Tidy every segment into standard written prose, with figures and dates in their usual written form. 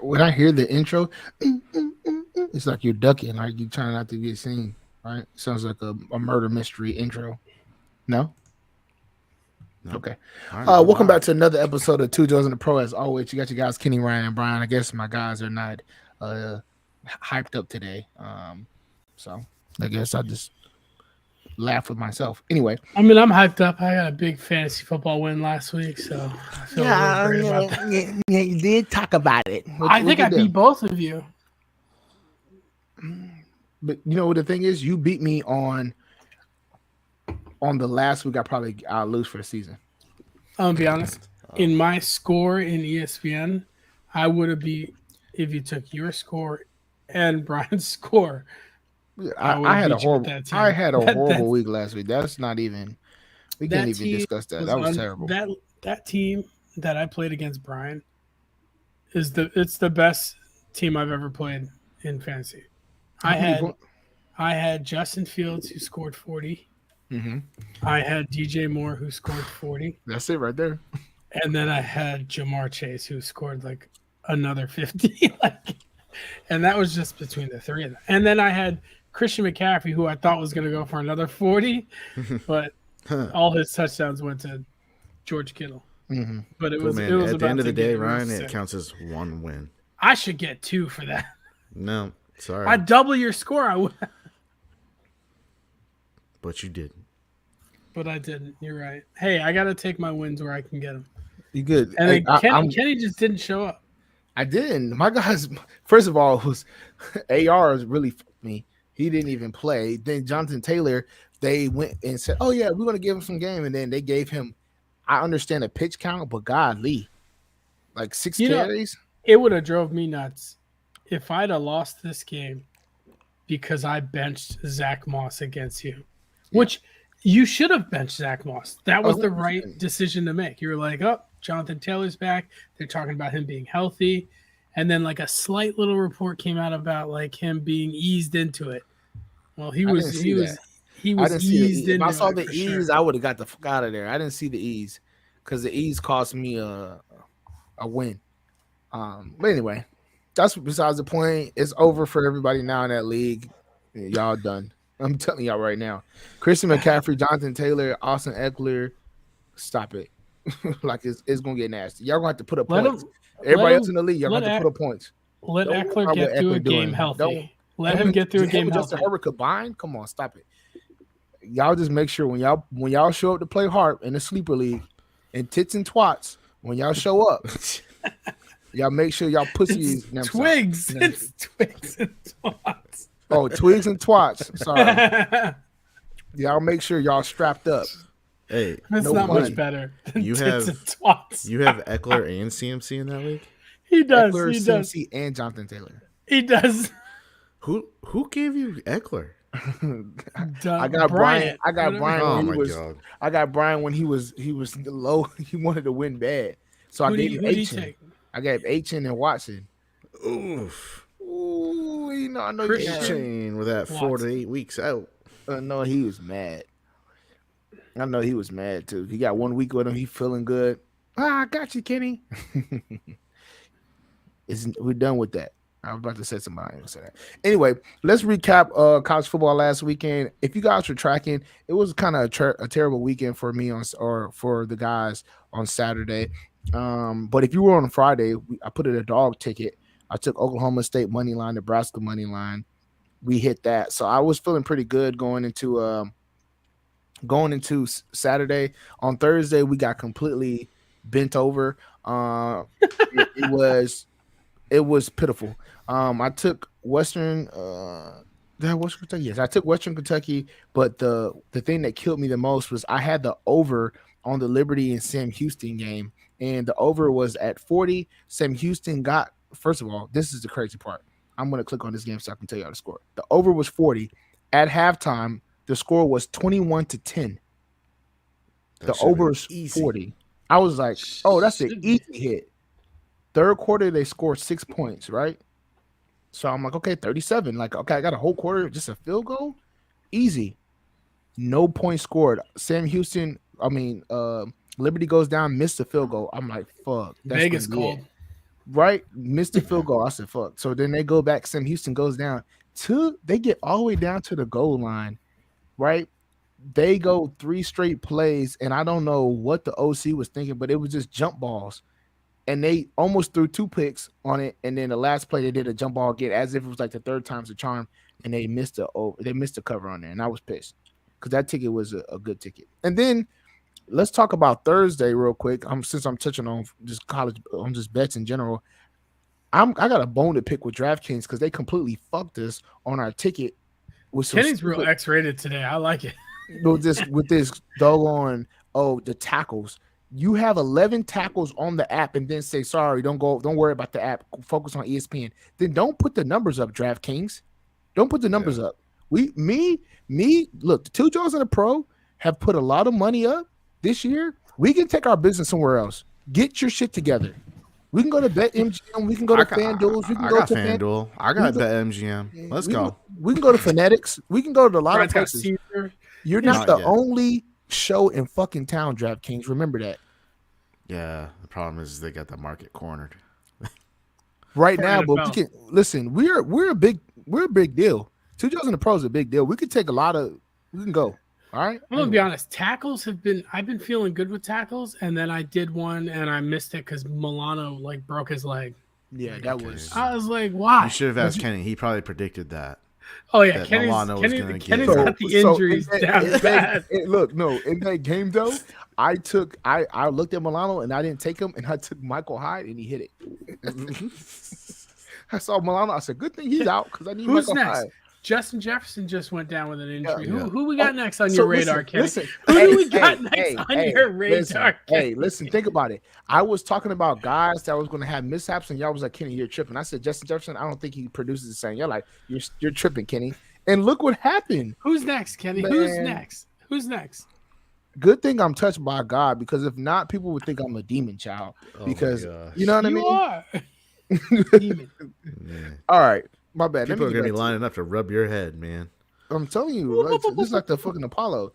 When I hear the intro, it's like you're ducking, like you're trying not to get seen. Right? Sounds like a murder mystery intro. No. Nope. Okay. All right, we're Welcome live. back to another episode of Two Joes in the Pro. As always, you got your guys Kenny, Ryan, and Brian. I guess my guys are not uh hyped up today. So I guess I just laugh with myself. Anyway, I mean, I'm hyped up. I got a big fantasy football win last week, so I feel real great about that. yeah, you did talk about it. I think I beat both of you. But you know what the thing is? You beat me on the last week. I'll lose for the season. I'll be honest. In my score in ESPN, I would have beat if you took your score and Brian's score. I had a horrible week last week. That's not even. We can't even discuss that. That was terrible. That team that I played against Brian it's the best team I've ever played in fantasy. I had Justin Fields who scored 40. Mm-hmm. I had DJ Moore who scored 40. That's it right there. And then I had Jamar Chase who scored like another 50. And that was just between the three of them. And then I had Christian McCaffrey who I thought was going to go for another 40, but all his touchdowns went to George Kittle. Mm-hmm. But it Cool, was man. it was At the end of the day, Ryan, sick. it counts as one win. I should get 2 for that. No, sorry. I'd double your score. I would. But you didn't. But I didn't. You're right. Hey, I got to take my wins where I can get them. You good? And then Kenny just didn't show up. I didn't. My guys. First of all, was AR is really me. He didn't even play. Then Jonathan Taylor, they went and said, "Oh yeah, we're gonna give him some game," and then they gave him. I understand a pitch count, but godly, like 6 carries. It would have drove me nuts if I'd have lost this game because I benched Zach Moss against you, which you should have benched Zach Moss. That was the right decision to make. You were like, oh, Jonathan Taylor's back. They're talking about him being healthy. And then like a slight little report came out about like him being eased into it. Well, he was eased into it. If I saw the ease, I would have got the fuck out of there. I didn't see the ease because the ease cost me a win. But anyway, that's besides the point. It's over for everybody now in that league. Y'all done. I'm telling y'all right now. Christian McCaffrey, Jonathan Taylor, Austin Eckler, stop it. Like it's gonna get nasty. Y'all gonna have to put up points. Everybody else in the league, y'all gonna have to put up points. Let Eckler get through a game healthy. Let him get through a game healthy. Justin Herbert combined? Come on, stop it. Y'all just make sure when y'all show up to play Harp in the sleeper league and tits and twats, when y'all show up, y'all make sure y'all pussies. It's twigs. It's twigs and twats. Oh, twigs and twats. Sorry. Y'all make sure y'all strapped up. Hey, that's not much better. You have Eckler and CMC in that league. He does. Eckler, he CMC, does. and Jonathan Taylor. He does. Who gave you Eckler? I got Brian. I got Brian. Oh my god! I got Brian when he was low. He wanted to win bad, so I gave him H. I gave H and Watson. Oof. Ooh, I know Christian with that 4 to 8 weeks out. No, he was mad. I know he was mad too. He got 1 week with him. He feeling good. I got you, Kenny. We're done with that. I was about to say something. I didn't say that. Anyway, let's recap college football last weekend. If you guys were tracking, it was kind of a terrible weekend for me or for the guys on Saturday. But if you were on Friday, I put in a dog ticket. I took Oklahoma State money line, Nebraska money line. We hit that, so I was feeling pretty good going into Saturday. On Thursday, we got completely bent over. It was pitiful. I took Western Kentucky. Yes, I took Western Kentucky, but the thing that killed me the most was I had the over on the Liberty and Sam Houston game, and the over was at 40. Sam Houston got, first of all, this is the crazy part. I'm going to click on this game so I can tell you the score. The over was 40. At halftime, the score was 21-10. The over is 40. I was like, oh, that's an easy hit. Third quarter, they scored 6 points, right? So I'm like, okay, 37. Like, okay, I got a whole quarter, just a field goal? Easy. No points scored. Sam Houston, Liberty goes down, missed the field goal. I'm like, fuck, that's Vegas gonna be called. it. Right, missed the field goal. I said, fuck. So then they go back. Sam Houston goes down. They get all the way down to the goal line. Right, they go 3 straight plays, and I don't know what the OC was thinking, but it was just jump balls. And they almost threw 2 picks on it, and then the last play they did a jump ball again, as if it was like the third time's a charm, and they missed the cover on there, and I was pissed because that ticket was a good ticket. And then let's talk about Thursday real quick. Since I'm touching on just college, on just bets in general. I got a bone to pick with DraftKings because they completely fucked us on our ticket with some Kenny's real X-rated today. I like it. with this doggone the tackles. You have 11 tackles on the app and then say sorry, don't worry about the app. Focus on ESPN. Then don't put the numbers up, DraftKings. Don't put the numbers up. Look, the 2 Joes and a Pro have put a lot of money up this year. We can take our business somewhere else. Get your shit together. We can go to BetMGM. We can go to FanDuel. We can go to FanDuel. I got BetMGM. Let's go. We can go to Fanatics. We can go to a lot of places. You're not the only show in fucking town, DraftKings. Remember that. Yeah, the problem is they got the market cornered right now. But we can listen. We're a big deal. 2 Joes and the Pro is a big deal. We could take a lot of. We can go. All right. I'm gonna be honest. Tackles I've been feeling good with tackles, and then I did one and I missed it because Milano broke his leg. Yeah, that was. I was like, why? You should have asked Kenny. He probably predicted that. Oh yeah, Kenny's got the injuries down bad. Look, no, in that game though, I looked at Milano and I didn't take him, and I took Michael Hyde and he hit it. I saw Milano. I said, good thing he's out because I need Michael Hyde. Justin Jefferson just went down with an injury. Yeah. Who we got next on your radar, Kenny? Who do we got next on your radar? Listen, think about it. I was talking about guys that was going to have mishaps, and y'all was like, Kenny, you're tripping. I said, Justin Jefferson, I don't think he produces the same. You're like, you're tripping, Kenny. And look what happened. Who's next, Kenny? Man. Who's next? Good thing I'm touched by God, because if not, people would think I'm a demon child. Because you know what I mean? You are. Demon. All right. My bad. People are going to be lining up to rub your head, man. I'm telling you, this is like the fucking Apollo.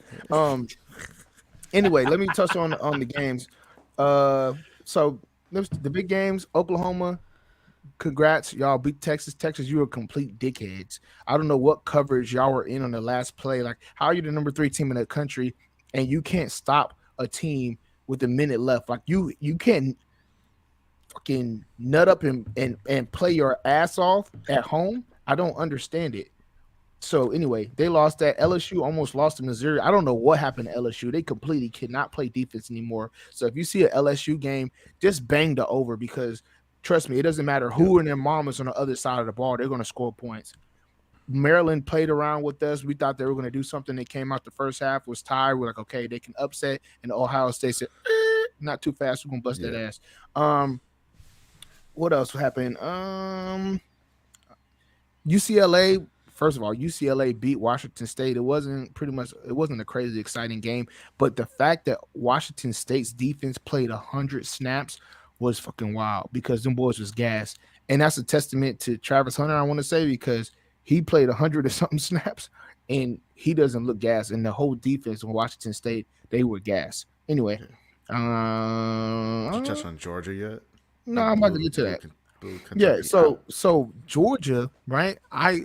Anyway, let me touch on the games. So the big games, Oklahoma, congrats. Y'all beat Texas. Texas, you were complete dickheads. I don't know what coverage y'all were in on the last play. Like, how are you the number 3 team in the country and you can't stop a team with a minute left? Like, you can't fucking nut up and play your ass off at home. I don't understand it. So anyway, they lost that. LSU almost lost to Missouri. I don't know what happened to LSU. They completely cannot play defense anymore. So if you see an LSU game, just bang the over, because trust me, it doesn't matter who and their mom is on the other side of the ball. They're going to score points. Maryland played around with us. We thought they were going to do something. They came out the first half, was tired. We're like, okay, they can upset. And Ohio State said, not too fast. We're going to bust that ass. What else happened? UCLA, first of all, UCLA beat Washington State. It wasn't a crazy exciting game, but the fact that Washington State's defense played 100 snaps was fucking wild, because them boys was gas. And that's a testament to Travis Hunter, I want to say, because he played 100 or something snaps and he doesn't look gas. And the whole defense in Washington State, they were gas. Anyway, did you touch on Georgia yet? No, I'm about to get to that. Yeah, so Georgia, right? I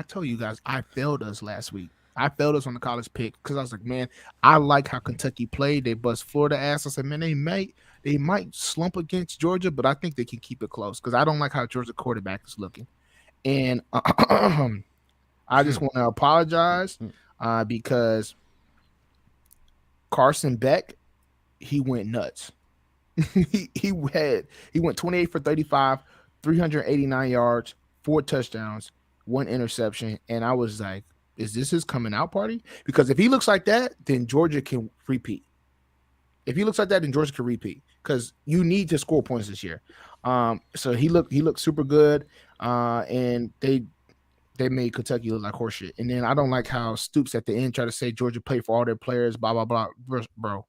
tell you guys, I failed us last week. I failed us on the college pick because I was like, man, I like how Kentucky played. They bust Florida ass. I said, man, they might slump against Georgia, but I think they can keep it close, because I don't like how Georgia quarterback is looking. And I just want to apologize because Carson Beck, he went nuts. he went 28 for 35, 389 yards, 4 touchdowns, 1 interception, and I was like, is this his coming out party? Because if he looks like that, then Georgia can repeat. Because you need to score points this year. So he looked super good, and they made Kentucky look like horseshit. And then I don't like how Stoops at the end tried to say Georgia played for all their players, blah blah blah, bro.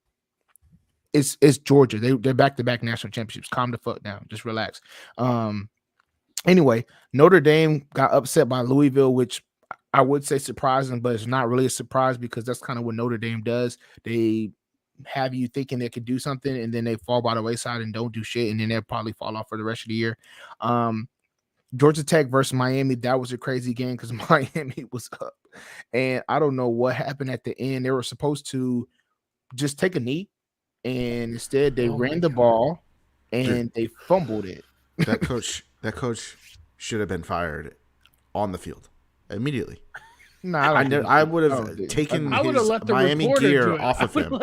It's Georgia. They're back-to-back national championships. Calm the fuck down. Just relax. Anyway, Notre Dame got upset by Louisville, which I would say surprising, but it's not really a surprise because that's kind of what Notre Dame does. They have you thinking they could do something, and then they fall by the wayside and don't do shit, and then they'll probably fall off for the rest of the year. Georgia Tech versus Miami, that was a crazy game because Miami was up, and I don't know what happened at the end. They were supposed to just take a knee, and instead they ran the ball and they fumbled it. That coach should have been fired on the field immediately. No, I would have taken his Miami gear off of him.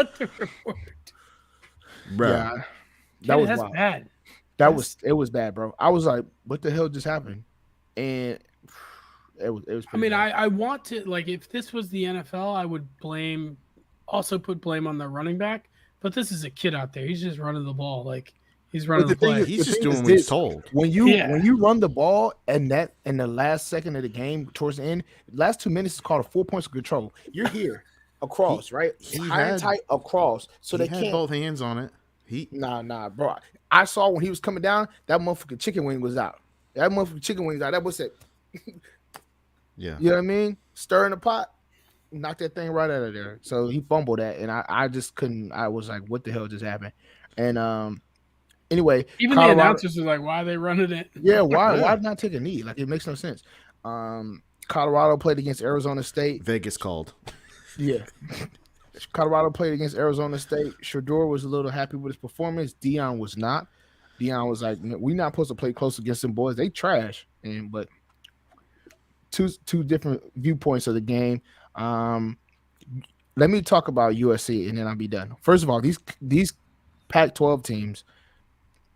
Bro. Yeah, that was wild. Bad. It was bad, bro. I was like, what the hell just happened? And it was I mean, bad. I want to, like, if this was the NFL, I would put blame on the running back, but this is a kid out there. He's just running the ball. Like, he's running the play. He's just doing what he's told. When you run the ball and that in the last second of the game towards the end, last 2 minutes is called a 4 points of control. You're here across, right? High and tight across. So they can't both hands on it. Nah, bro. I saw when he was coming down, that motherfucking chicken wing was out. That was it. Yeah. You know what I mean? Stirring the pot, knocked that thing right out of there. So he fumbled that, and I just couldn't. I was like, what the hell just happened? And anyway, even the announcers were like, why are they running it? Yeah, why not take a knee? Like, it makes no sense. Colorado played against Arizona State. Vegas called. Yeah. Colorado played against Arizona State. Shador was a little happy with his performance. Dion was not. Dion was like, we're not supposed to play close against them boys. They trash. But two different viewpoints of the game. Let me talk about USC, and then I'll be done. First of all, these Pac-12 teams,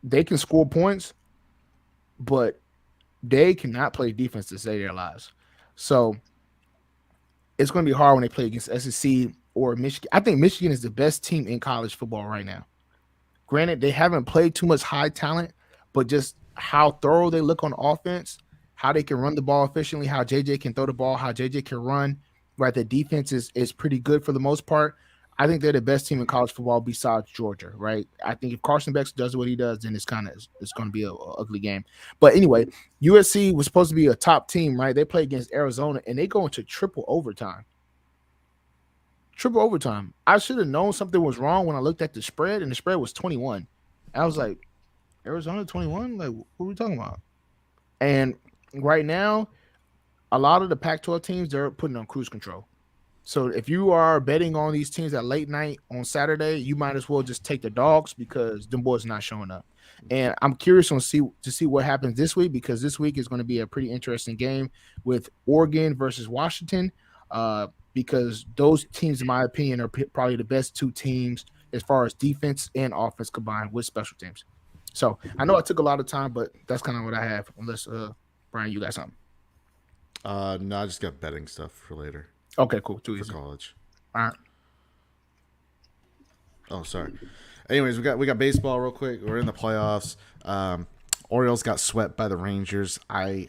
they can score points, but they cannot play defense to save their lives. So it's going to be hard when they play against SEC or Michigan. I think Michigan is the best team in college football right now. Granted, they haven't played too much high talent, but just how thorough they look on offense, how they can run the ball efficiently, how JJ can throw the ball, how JJ can run, right? The defense is pretty good for the most part. I think they're the best team in college football besides Georgia, right? I think if Carson Beck does what he does, then it's going to be an ugly game. But anyway, USC was supposed to be a top team, right? They play against Arizona, and they go into triple overtime. I should have known something was wrong when I looked at the spread, and the spread was 21. I was like, Arizona 21? Like, what are we talking about? And right now, a lot of the Pac-12 teams, they're putting on cruise control. So if you are betting on these teams at late night on Saturday, you might as well just take the dogs because them boys are not showing up. And I'm curious to see what happens this week, because this week is going to be a pretty interesting game with Oregon versus Washington, because those teams, in my opinion, are probably the best two teams as far as defense and offense combined with special teams. So I know I took a lot of time, but that's kind of what I have. Unless, Brian, you got something? No, I just got betting stuff for later. Okay, cool. Too for easy. College. All right. Oh, sorry. Anyways, we got baseball real quick. We're in the playoffs. Orioles got swept by the Rangers. I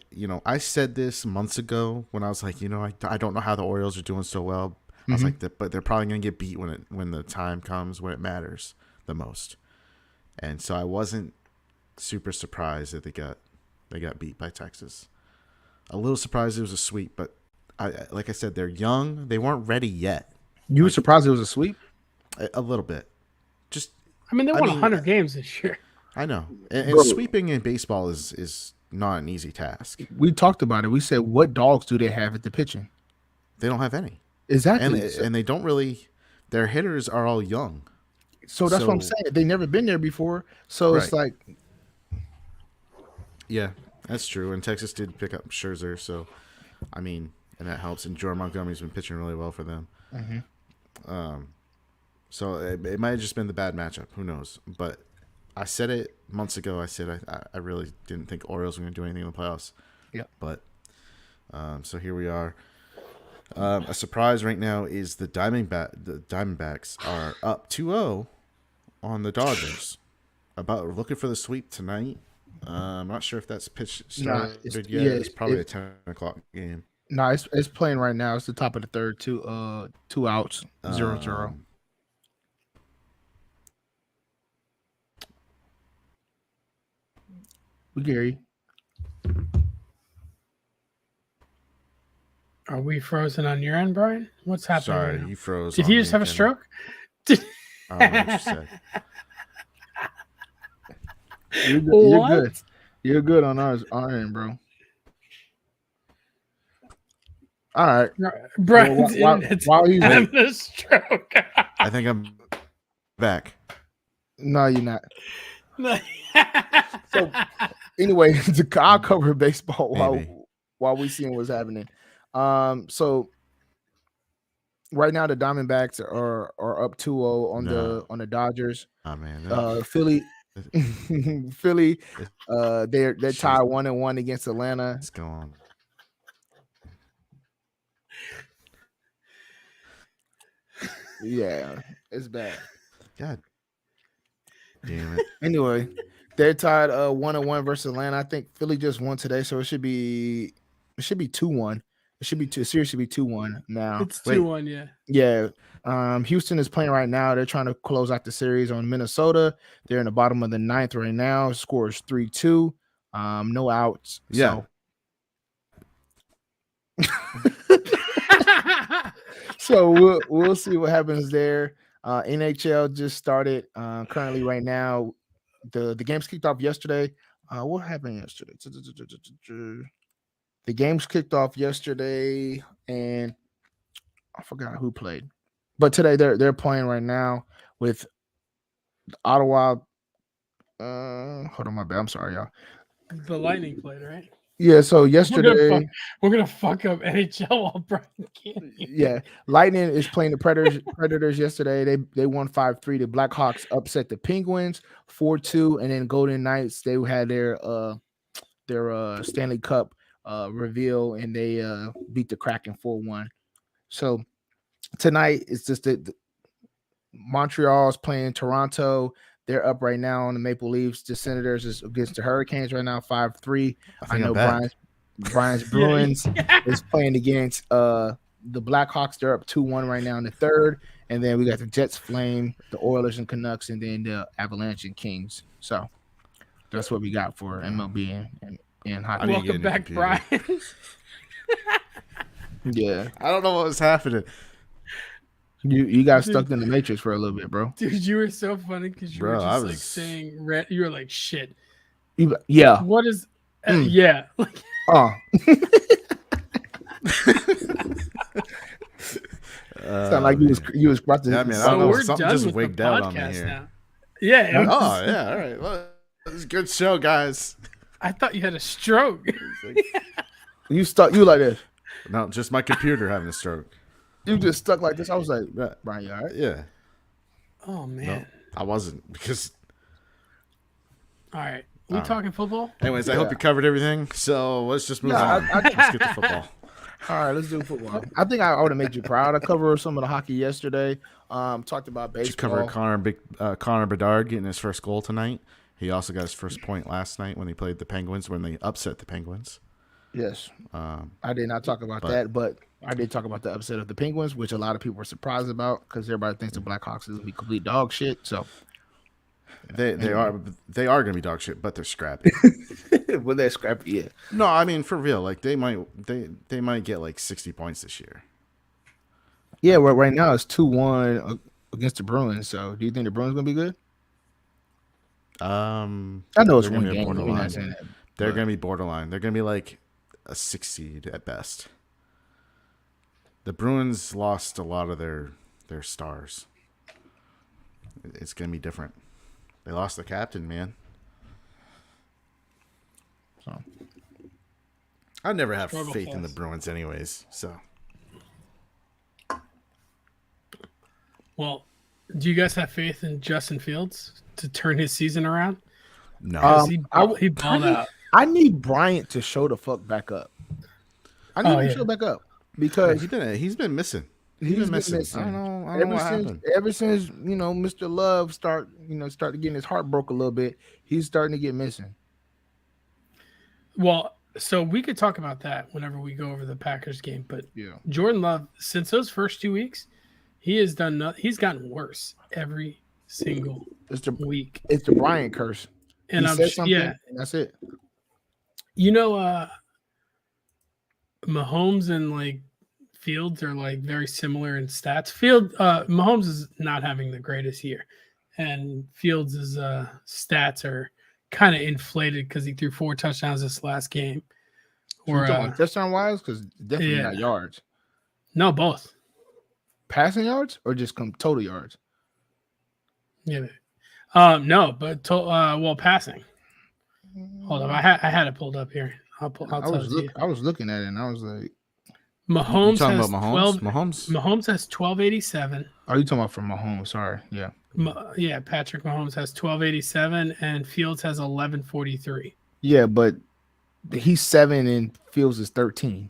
said this months ago when I was like, I don't know how the Orioles are doing so well. I was like, but they're probably going to get beat when the time comes when it matters the most. And so I wasn't super surprised that they got beat by Texas. A little surprised it was a sweep, but like I said, they're young. They weren't ready yet. You were surprised it was a sweep? A little bit. They won 100 games this year. I know. And sweeping in baseball is not an easy task. We talked about it. We said, what dogs do they have at the pitching? They don't have any. Exactly. And they don't really – their hitters are all young. So that's what I'm saying. They've never been there before. So It's like – yeah, that's true. And Texas did pick up Scherzer. So, and that helps. And Jordan Montgomery's been pitching really well for them. Mm-hmm. So it might have just been the bad matchup. Who knows? But I said it months ago. I said I really didn't think Orioles were going to do anything in the playoffs. Yeah. But so here we are. A surprise right now is the Diamondbacks are up 2-0 on the Dodgers. About looking for the sweep tonight. I'm not sure if that's pitch started yet. It's probably a 10 o'clock game. No, it's playing right now. It's the top of the third. Two outs, 0-0. We hear you. Are we frozen on your end, Brian? What's happening? Sorry, right now? you froze. Did he just have a stroke? I don't know what you said. You're What? good. You're good on our end, bro. All right. Well, Brian's internet's while he's having a stroke. I think I'm back. no, you're not. So anyway, I'll cover baseball Maybe. while we seeing what's happening. So right now the Diamondbacks are up 2-0 on the Dodgers. Oh man. Philly Philly they're Shit. tied 1-1 against Atlanta. What's going on? Yeah, it's bad. God damn it. Anyway, they're tied 1-1 versus Atlanta. I think Philly just won today, so it should be 2-1. It should be series should be 2-1 now. It's 2-1, yeah. Yeah. Houston is playing right now. They're trying to close out the series on Minnesota. They're in the bottom of the ninth right now. Score is 3-2. No outs. Yeah. So we'll see what happens there. NHL just started. Currently, right now, the games kicked off yesterday. What happened yesterday? The games kicked off yesterday, and I forgot who played. But today they're playing right now with Ottawa. Hold on, my bad. I'm sorry, y'all. The Lightning played, right? Yeah, so yesterday we're gonna fuck up NHL while Brian can't. Yeah, Lightning is playing the Predators yesterday. They won 5-3. The Blackhawks upset the Penguins 4-2, and then Golden Knights, they had their Stanley Cup reveal, and they beat the Kraken 4-1. So tonight it's just the Montreal's playing Toronto. They're up right now on the Maple Leafs. The Senators is against the Hurricanes right now, 5-3. I know Brian's Bruins is playing against the Blackhawks. They're up 2-1 right now in the third. And then we got the Jets, Flame, the Oilers and Canucks, and then the Avalanche and Kings. So that's what we got for MLB and hockey. Welcome back, Brian. Yeah. I don't know what was happening. You got stuck in the Matrix for a little bit, bro. Dude, you were so funny because you were just like saying, you were like, shit. Yeah. What is, yeah. Sound like you was about to. Yeah, man, I So don't know. we're Something done just with wigged the out on me podcast here. now. Yeah. Oh, yeah. All right. Well, this is a good show, guys. I thought you had a stroke. You stuck. You like this? No, just my computer having a stroke. You just stuck like this. I was like, Brian, you all right? Yeah. Oh, man. No, I wasn't because. All right. We talking football? Anyways, I hope you covered everything. So let's just move on. Let's get to football. All right, let's do football. I think I would have made you proud. I covered some of the hockey yesterday. Talked about baseball. Did you cover Connor Bedard getting his first goal tonight? He also got his first point last night when he played the Penguins, when they upset the Penguins. Yes. I did not talk about that, but I did talk about the upset of the Penguins, which a lot of people were surprised about because everybody thinks the Blackhawks is going to be complete dog shit. So they are going to be dog shit, but they're scrappy. Well, they're scrappy, yeah. No, I mean for real. Like they might get like 60 points this year. Yeah, well, right now it's 2-1 against the Bruins. So do you think the Bruins going to be good? I know it's one game. They're going to be borderline. They're going to be like a 6 seed at best. The Bruins lost a lot of their stars. It's going to be different. They lost the captain, man. So I never have faith in the Bruins anyways, so. Well, do you guys have faith in Justin Fields to turn his season around? No. He balled out. I need Bryant to show the fuck back up. I need him to show back up because he's been missing. He's been missing. I don't know what happened. Ever since Mr. Love started getting his heart broke a little bit, he's starting to get missing. Well, so we could talk about that whenever we go over the Packers game, but Jordan Love, since those first 2 weeks, he has done he's gotten worse every single week. It's the Bryant curse. And he said something, and that's it. Mahomes and like Fields are like very similar in stats. Mahomes is not having the greatest year, and Fields' stats are kind of inflated because he threw 4 touchdowns this last game. So you're talking touchdown wise, because definitely not yards. No, both passing yards or just total yards. Yeah, no, but passing. Hold up, I had it pulled up here. I was looking at it and I was like, Mahomes talking has about 12. Mahomes? Mahomes has 1287. Are you talking about from Mahomes? Sorry, yeah. Yeah, Patrick Mahomes has 1287 and Fields has 1143. Yeah, but he's 7 and Fields is 13.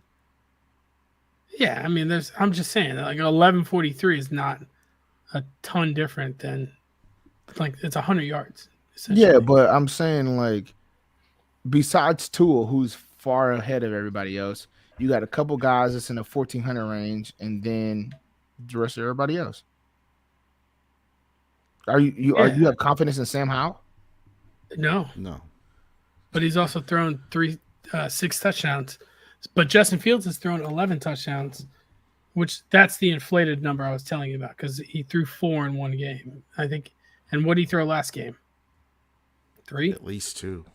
Yeah, I mean, I'm just saying, like 1143 is not a ton different than, like, it's 100 yards. Yeah, but I'm saying, like, besides Tua, who's far ahead of everybody else, you got a couple guys that's in the 1400 range, and then the rest of everybody else. Are you have confidence in Sam Howell? No. But he's also thrown 6 touchdowns. But Justin Fields has thrown 11 touchdowns, which that's the inflated number I was telling you about because he threw 4 in one game, I think. And what did he throw last game? 3? At least two.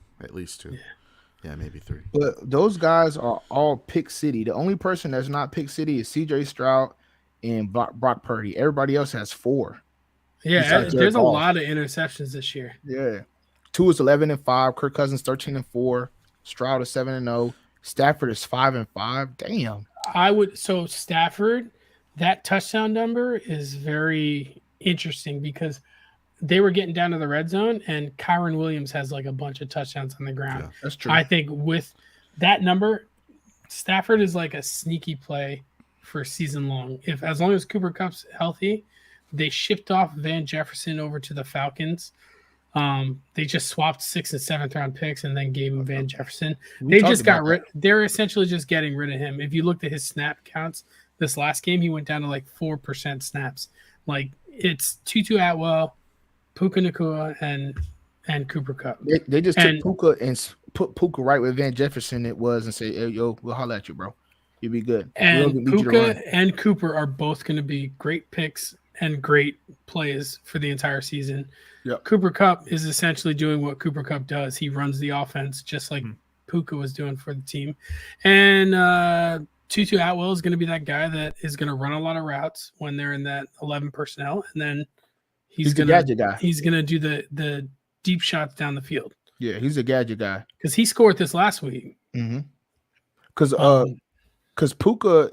Yeah, maybe 3. But those guys are all pick city. The only person that's not pick city is CJ Stroud and Brock Purdy. Everybody else has 4. Yeah, there's a lot of interceptions this year. Yeah. 2 is 11-5. Kirk Cousins 13-4. Stroud is 7-0. Stafford is 5-5. Damn. So Stafford, that touchdown number is very interesting because they were getting down to the red zone and Kyron Williams has like a bunch of touchdowns on the ground. Yeah, that's true. I think with that number, Stafford is like a sneaky play for season long. As long as Cooper Kupp's healthy, they shipped off Van Jefferson over to the Falcons. They just swapped 6th and 7th round picks and then gave him Van Jefferson. They're essentially just getting rid of him. If you looked at his snap counts this last game, he went down to like 4% snaps. Like it's Tutu Atwell, Puka Nacua, and Cooper Kupp. They just took Puka and put Puka right where Van Jefferson it was and say, hey, yo, we'll holler at you, bro. You'll be good. And Puka and Cooper are both going to be great picks and great plays for the entire season. Yep. Cooper Kupp is essentially doing what Cooper Kupp does. He runs the offense just like Puka was doing for the team. And Tutu Atwell is going to be that guy that is going to run a lot of routes when they're in that 11 personnel. And then he's going to do the deep shots down the field. Yeah, he's a gadget guy. Because he scored this last week. Because Puka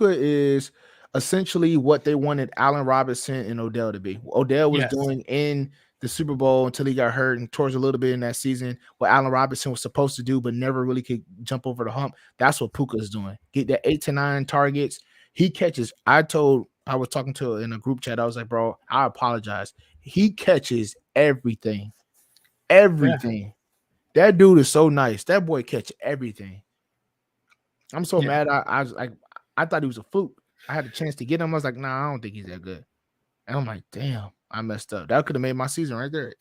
is essentially what they wanted Allen Robinson and Odell to be. Odell was doing in the Super Bowl until he got hurt and towards a little bit in that season. What Allen Robinson was supposed to do, but never really could jump over the hump. That's what Puka is doing. Get that 8 to 9 targets. He catches. I was talking to in a group chat. I was like, bro, I apologize. He catches everything. Everything. Yeah. That dude is so nice. That boy catch everything. I'm so mad. I was like, I thought he was a fluke. I had a chance to get him. I was like, nah, I don't think he's that good. And I'm like, damn, I messed up. That could have made my season right there.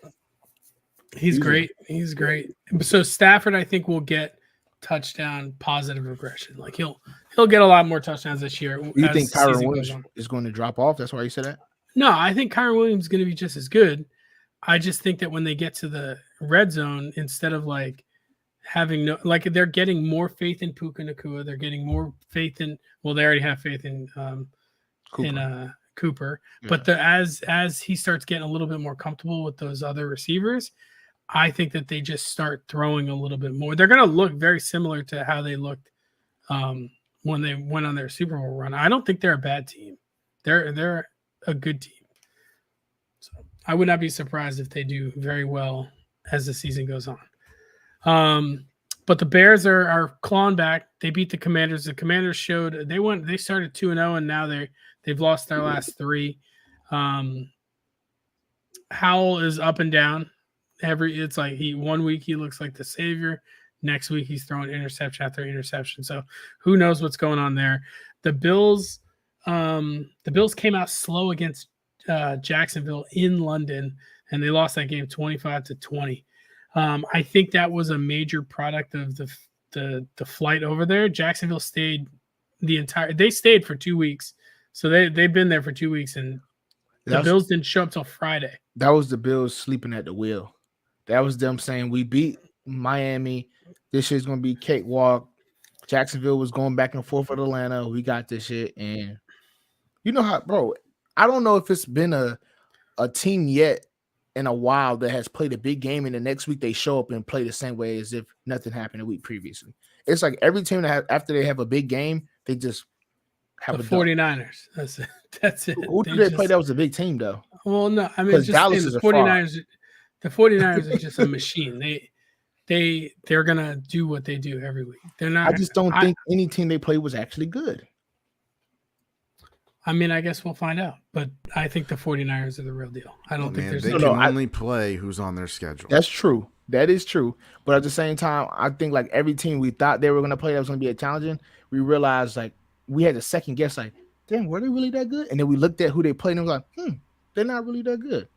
He's great. He's great. So Stafford, I think, will get touchdown positive regression. Like he'll get a lot more touchdowns this year. You think Kyron Williams is going to drop off? That's why you said that? No, I think Kyron Williams is going to be just as good. I just think that when they get to the red zone, instead of like having they're getting more faith in Puka Nacua, they're getting more faith in. Well, they already have faith in Cooper, yeah. But as he starts getting a little bit more comfortable with those other receivers, I think that they just start throwing a little bit more. They're going to look very similar to how they looked when they went on their Super Bowl run. I don't think they're a bad team. They're a good team. So I would not be surprised if they do very well as the season goes on. But the Bears are clawing back. They beat the Commanders. The Commanders showed they started 2-0 and now they've lost their last 3. Howell is up and down. It's like one week he looks like the savior. Next week he's throwing interception after interception. So who knows what's going on there? The Bills came out slow against Jacksonville in London, and they lost that game 25-20. I think that was a major product of the flight over there. Jacksonville stayed They stayed for 2 weeks, so they've been there for 2 weeks, and the That's Bills didn't show up till Friday. that was the Bills sleeping at the wheel. That was them saying we beat Miami. This shit's gonna be cakewalk. Jacksonville was going back and forth with Atlanta. We got this shit, and you know how, bro. I don't know if it's been a team yet in a while that has played a big game, and the next week they show up and play the same way as if nothing happened a week previously. It's like every team that after they have a big game, they just have The a dub. 49ers. That's it. Who did they play? That was a big team though. Well, no, I mean, Because just Dallas saying is the a fraud. 49ers. The 49ers are just a machine. They're gonna do what they do every week. They're not. I just don't think any team they played was actually good. I mean, I guess we'll find out. But I think the 49ers are the real deal. I don't think Man, there's they any. can only play who's on their schedule. That's true. That is true. But at the same time, I think like every team we thought they were going to play that was going to be a challenging, we realized like we had a second guess like, damn, were they really that good? And then we looked at who they played and was like, they're not really that good.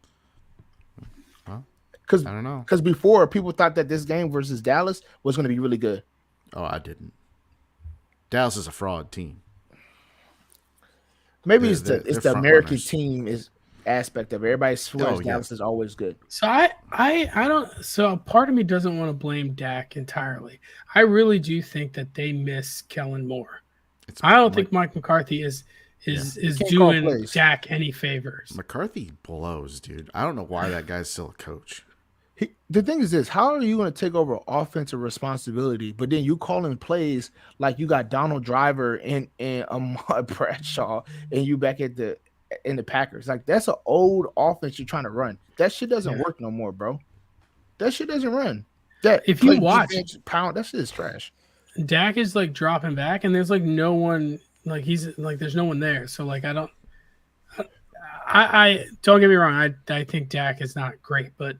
Well, Because I don't know. Because before people thought that this game versus Dallas was going to be really good. Oh, I didn't. Dallas is a fraud team. Maybe it's the front American runners. team is aspect of it. Everybody swears yeah. Dallas is always good. So I don't. So part of me doesn't want to blame Dak entirely. I really do think that they miss Kellen Moore. I don't think Mike McCarthy is Can't call doing plays. Dak any favors. McCarthy blows, dude. I don't know why that guy's still a coach. The thing is this: how are you going to take over offensive responsibility, but then you calling plays like you got Donald Driver and Ahmad Bradshaw, and you back in the Packers? Like that's an old offense you're trying to run. That shit doesn't work no more, bro. That shit doesn't run. That If you play watch defense, pound, that shit is trash. Dak is like dropping back, and there's like no one. Like he's like there's no one there. So like I don't get me wrong. I think Dak is not great, but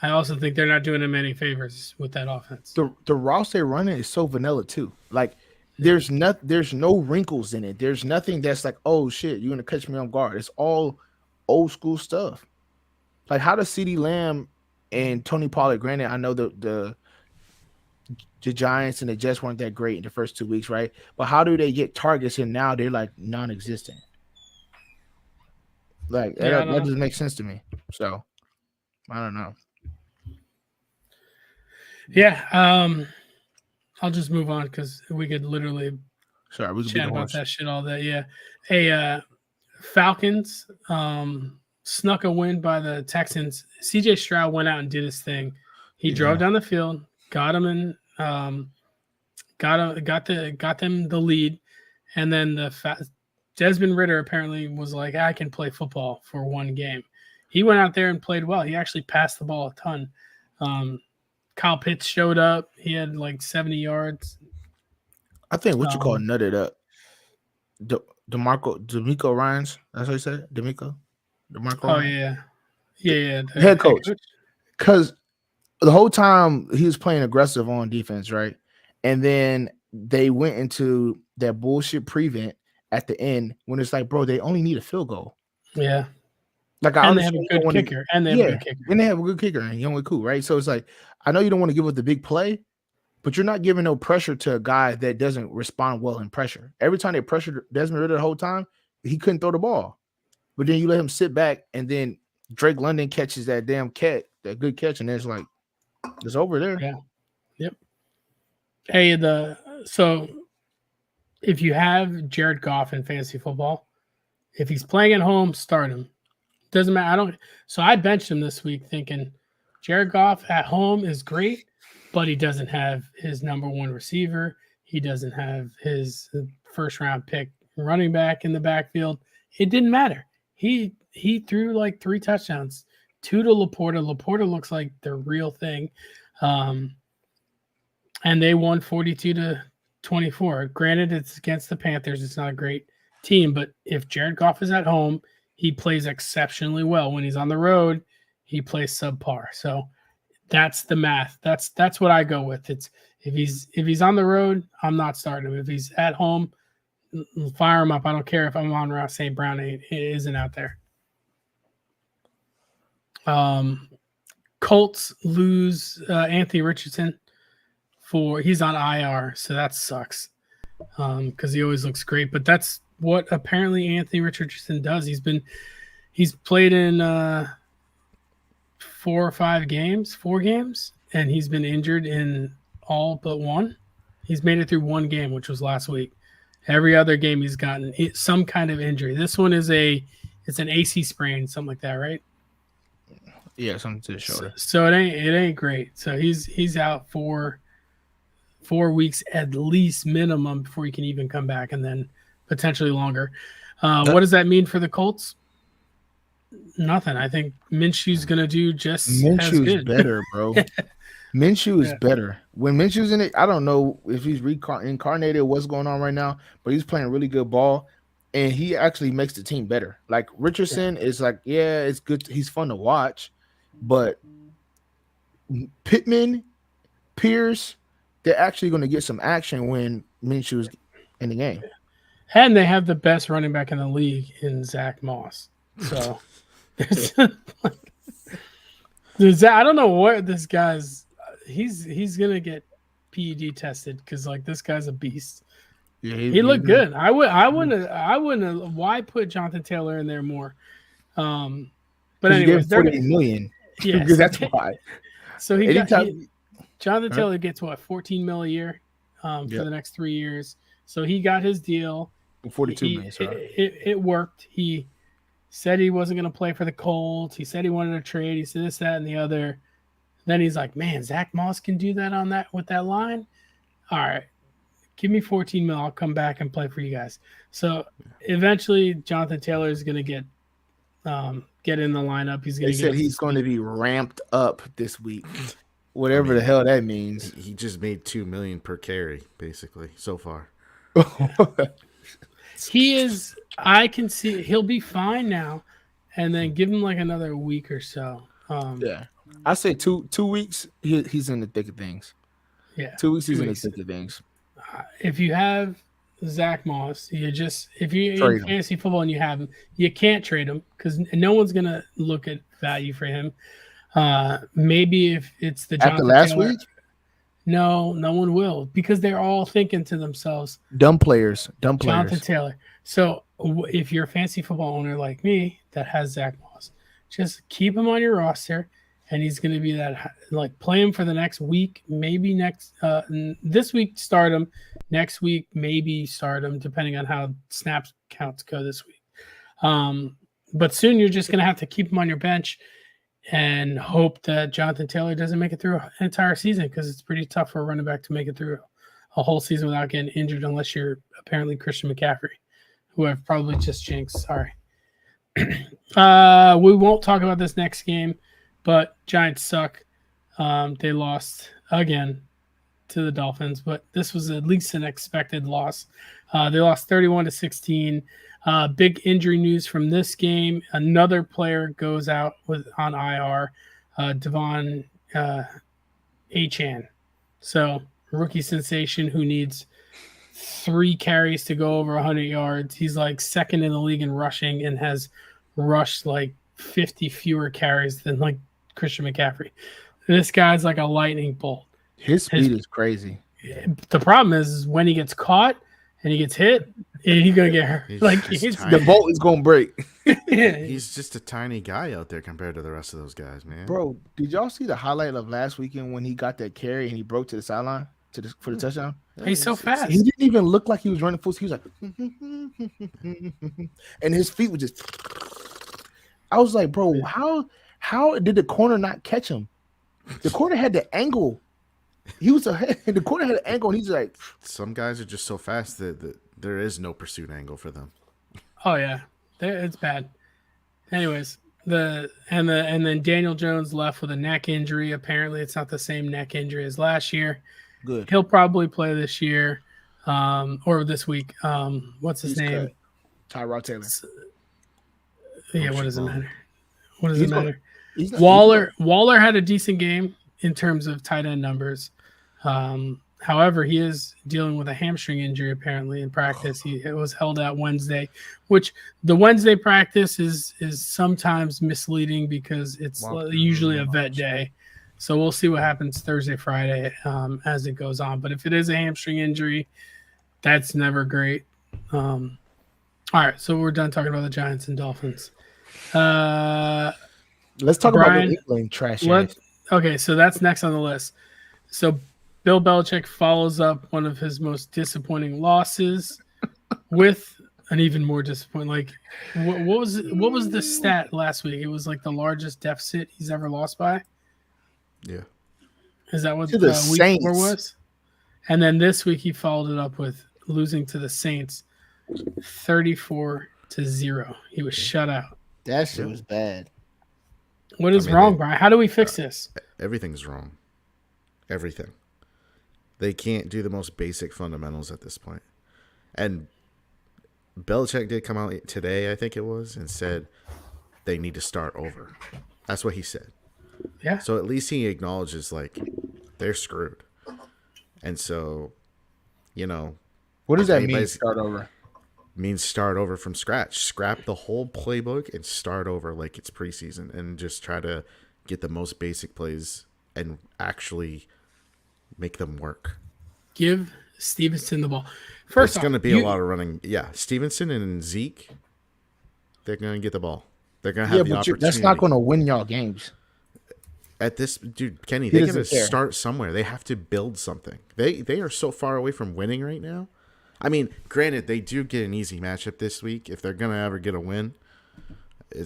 I also think they're not doing him any favors with that offense. The routes they're running is so vanilla too. Like there's no wrinkles in it. There's nothing that's like, oh shit, you're gonna catch me on guard. It's all old school stuff. Like how does CeeDee Lamb and Tony Pollard, granted, I know the Giants and the Jets weren't that great in the first 2 weeks, right? But how do they get targets and now they're like non-existent? Like that doesn't make sense to me. So I don't know. Yeah, I'll just move on because we could literally Sorry, we could chat about that shit all day. Yeah, hey, Falcons snuck a win by the Texans. CJ Stroud went out and did his thing. He drove down the field, got him in, got them the lead, and then Desmond Ridder apparently was like, I can play football for one game. He went out there and played well. He actually passed the ball a ton. Kyle Pitts showed up. He had like 70 yards. I think what you call nutted up. DeMeco Ryans. That's how you said it? DeMeco Ryans? Yeah. The head coach. Because the whole time he was playing aggressive on defense, right? And then they went into that bullshit prevent at the end when it's like, bro, they only need a field goal. Yeah. Like and they have a good kicker. And they have a good kicker. And Young Cool, right? So it's like, I know you don't want to give up the big play, but you're not giving no pressure to a guy that doesn't respond well in pressure. Every time they pressured Desmond Ridder the whole time, he couldn't throw the ball. But then you let him sit back, and then Drake London catches that damn cat, that good catch, and it's like, it's over there. Yeah. Yep. Hey, so if you have Jared Goff in fantasy football, if he's playing at home, start him. Doesn't matter. So I benched him this week thinking Jared Goff at home is great, but he doesn't have his number one receiver. He doesn't have his first round pick running back in the backfield. It didn't matter. He threw like 3 touchdowns, 2 to Laporta. Laporta looks like the real thing. And they won 42-24. Granted, it's against the Panthers. It's not a great team, but if Jared Goff is at home, he plays exceptionally well. When he's on the road, he plays subpar. So that's the math. That's what I go with. It's if he's on the road, I'm not starting him. If he's at home, fire him up. I don't care if I'm on Ross St. Brown. It isn't out there. Colts lose Anthony Richardson he's on IR, so that sucks. because he always looks great. But that's what apparently Anthony Richardson does. He's played in 4 games, and he's been injured in all but one. He's made it through one game, which was last week. Every other game he's gotten some kind of injury. This one is it's an AC sprain, something like that, right? Yeah, something to the shoulder. So it ain't great. So he's out for 4 weeks at least minimum before he can even come back, and then potentially longer. What does that mean for the Colts? Nothing. I think Minshew's gonna do just as Minshew's good. better, bro. Minshew is better. When Minshew's in it, I don't know if he's reincarnated, what's going on right now, but he's playing really good ball, and he actually makes the team better. Like Richardson is like, yeah, it's good. He's fun to watch, but Pittman, Pierce, they're actually going to get some action when Minshew's in the game. And they have the best running back in the league in Zach Moss. So I don't know what this guy's. He's gonna get PED tested because like this guy's a beast. Yeah, he looked good. I wouldn't. Why put Jonathan Taylor in there more? But anyways, 40 million. Yeah, that's why. So Jonathan Taylor gets what, $14 million a year for the next 3 years. So he got his deal. 42 million. Sorry. It worked. He said he wasn't going to play for the Colts. He said he wanted to trade. He said this, that, and the other. Then he's like, man, Zach Moss can do that with that line. All right, give me 14 mil. I'll come back and play for you guys. So eventually, Jonathan Taylor is going to get in the lineup. He's going to be ramped up this week. Whatever the hell that means. He just made $2 million per carry, basically, so far. He is. I can see he'll be fine now, and then give him like another week or so. Yeah, I say two weeks. He's in the thick of things. Yeah, 2 weeks. He's in the thick of things. If you have Zach Moss, if you're in fantasy football and you have him, you can't trade him because no one's gonna look at value for him. Maybe if it's the Jonathan after last Taylor, week. No one will because they're all thinking to themselves, dumb players. Jonathan Taylor. So if you're a fantasy football owner like me that has Zach Moss, just keep him on your roster, and he's going to be that, like, play him for the next week, maybe this week start him, next week maybe start him, depending on how snaps counts go this week. But soon you're just going to have to keep him on your bench and hope that Jonathan Taylor doesn't make it through an entire season because it's pretty tough for a running back to make it through a whole season without getting injured unless you're apparently Christian McCaffrey, who I've probably just jinxed. Sorry. We won't talk about this next game, but Giants suck. They lost again to the Dolphins, but this was at least an expected loss. They lost 31-16. Big injury news from this game. Another player goes out on IR, Devon Achane. So rookie sensation who needs 3 carries to go over 100 yards. He's like second in the league in rushing and has rushed like 50 fewer carries than like Christian McCaffrey. This guy's like a lightning bolt. His speed is crazy. The problem is when he gets caught and he gets hit, he's gonna get hurt. The bolt is gonna break. He's just a tiny guy out there compared to the rest of those guys, man. Bro, did y'all see the highlight of last weekend when he got that carry and he broke to the sideline for the touchdown? He's so fast. He didn't even look like he was running full. He was like, and his feet were just. I was like, bro, how did the corner not catch him? The corner had the angle. The corner had an angle, and he's like, some guys are just so fast that there is no pursuit angle for them. Oh yeah, it's bad. Anyways, and then Daniel Jones left with a neck injury. Apparently, it's not the same neck injury as last year. Good. He'll probably play this year, or this week. What's his name? Tyrod Taylor. Yeah, what does it matter? What does it matter? Waller had a decent game in terms of tight end numbers. However, he is dealing with a hamstring injury apparently in practice. It was held out Wednesday, which the Wednesday practice is sometimes misleading because it's usually a vet day. So we'll see what happens Thursday, Friday as it goes on. But if it is a hamstring injury, That's never great. All right, so we're done talking about the Giants and Dolphins. Let's talk about Brian, New England trash Let ass. okay, so that's next on the list. So Bill Belichick follows up one of his most disappointing losses with an even more disappointing. Like, what was the stat last week? It was like the largest deficit he's ever lost by. Yeah. Is that what To the week 4 Saints. was? And then this week he followed it up with losing to the Saints, 34-0. He was shut out. That shit was bad. What is I mean, wrong, Brian? How do we fix this? Everything's wrong. Everything. They can't do the most basic fundamentals at this point. And Belichick did come out today, I think it was, and said they need to start over. That's what he said. Yeah. So at least he acknowledges, like, they're screwed. And so, What does that mean? anybody's- Start over. means start over from scratch. Scrap the whole playbook and start over like it's preseason and just try to get the most basic plays and actually make them work. Give Stevenson the ball. First It's off, going to be a lot of running. Yeah, Stevenson and Zeke, they're going to get the ball. They're going to have the opportunity. That's not going to win y'all games. At this, dude, Kenny, He they got to doesn't care. start somewhere. They have to build something. They are so far away from winning right now. I mean, granted, they do get an easy matchup this week if they're going to ever get a win.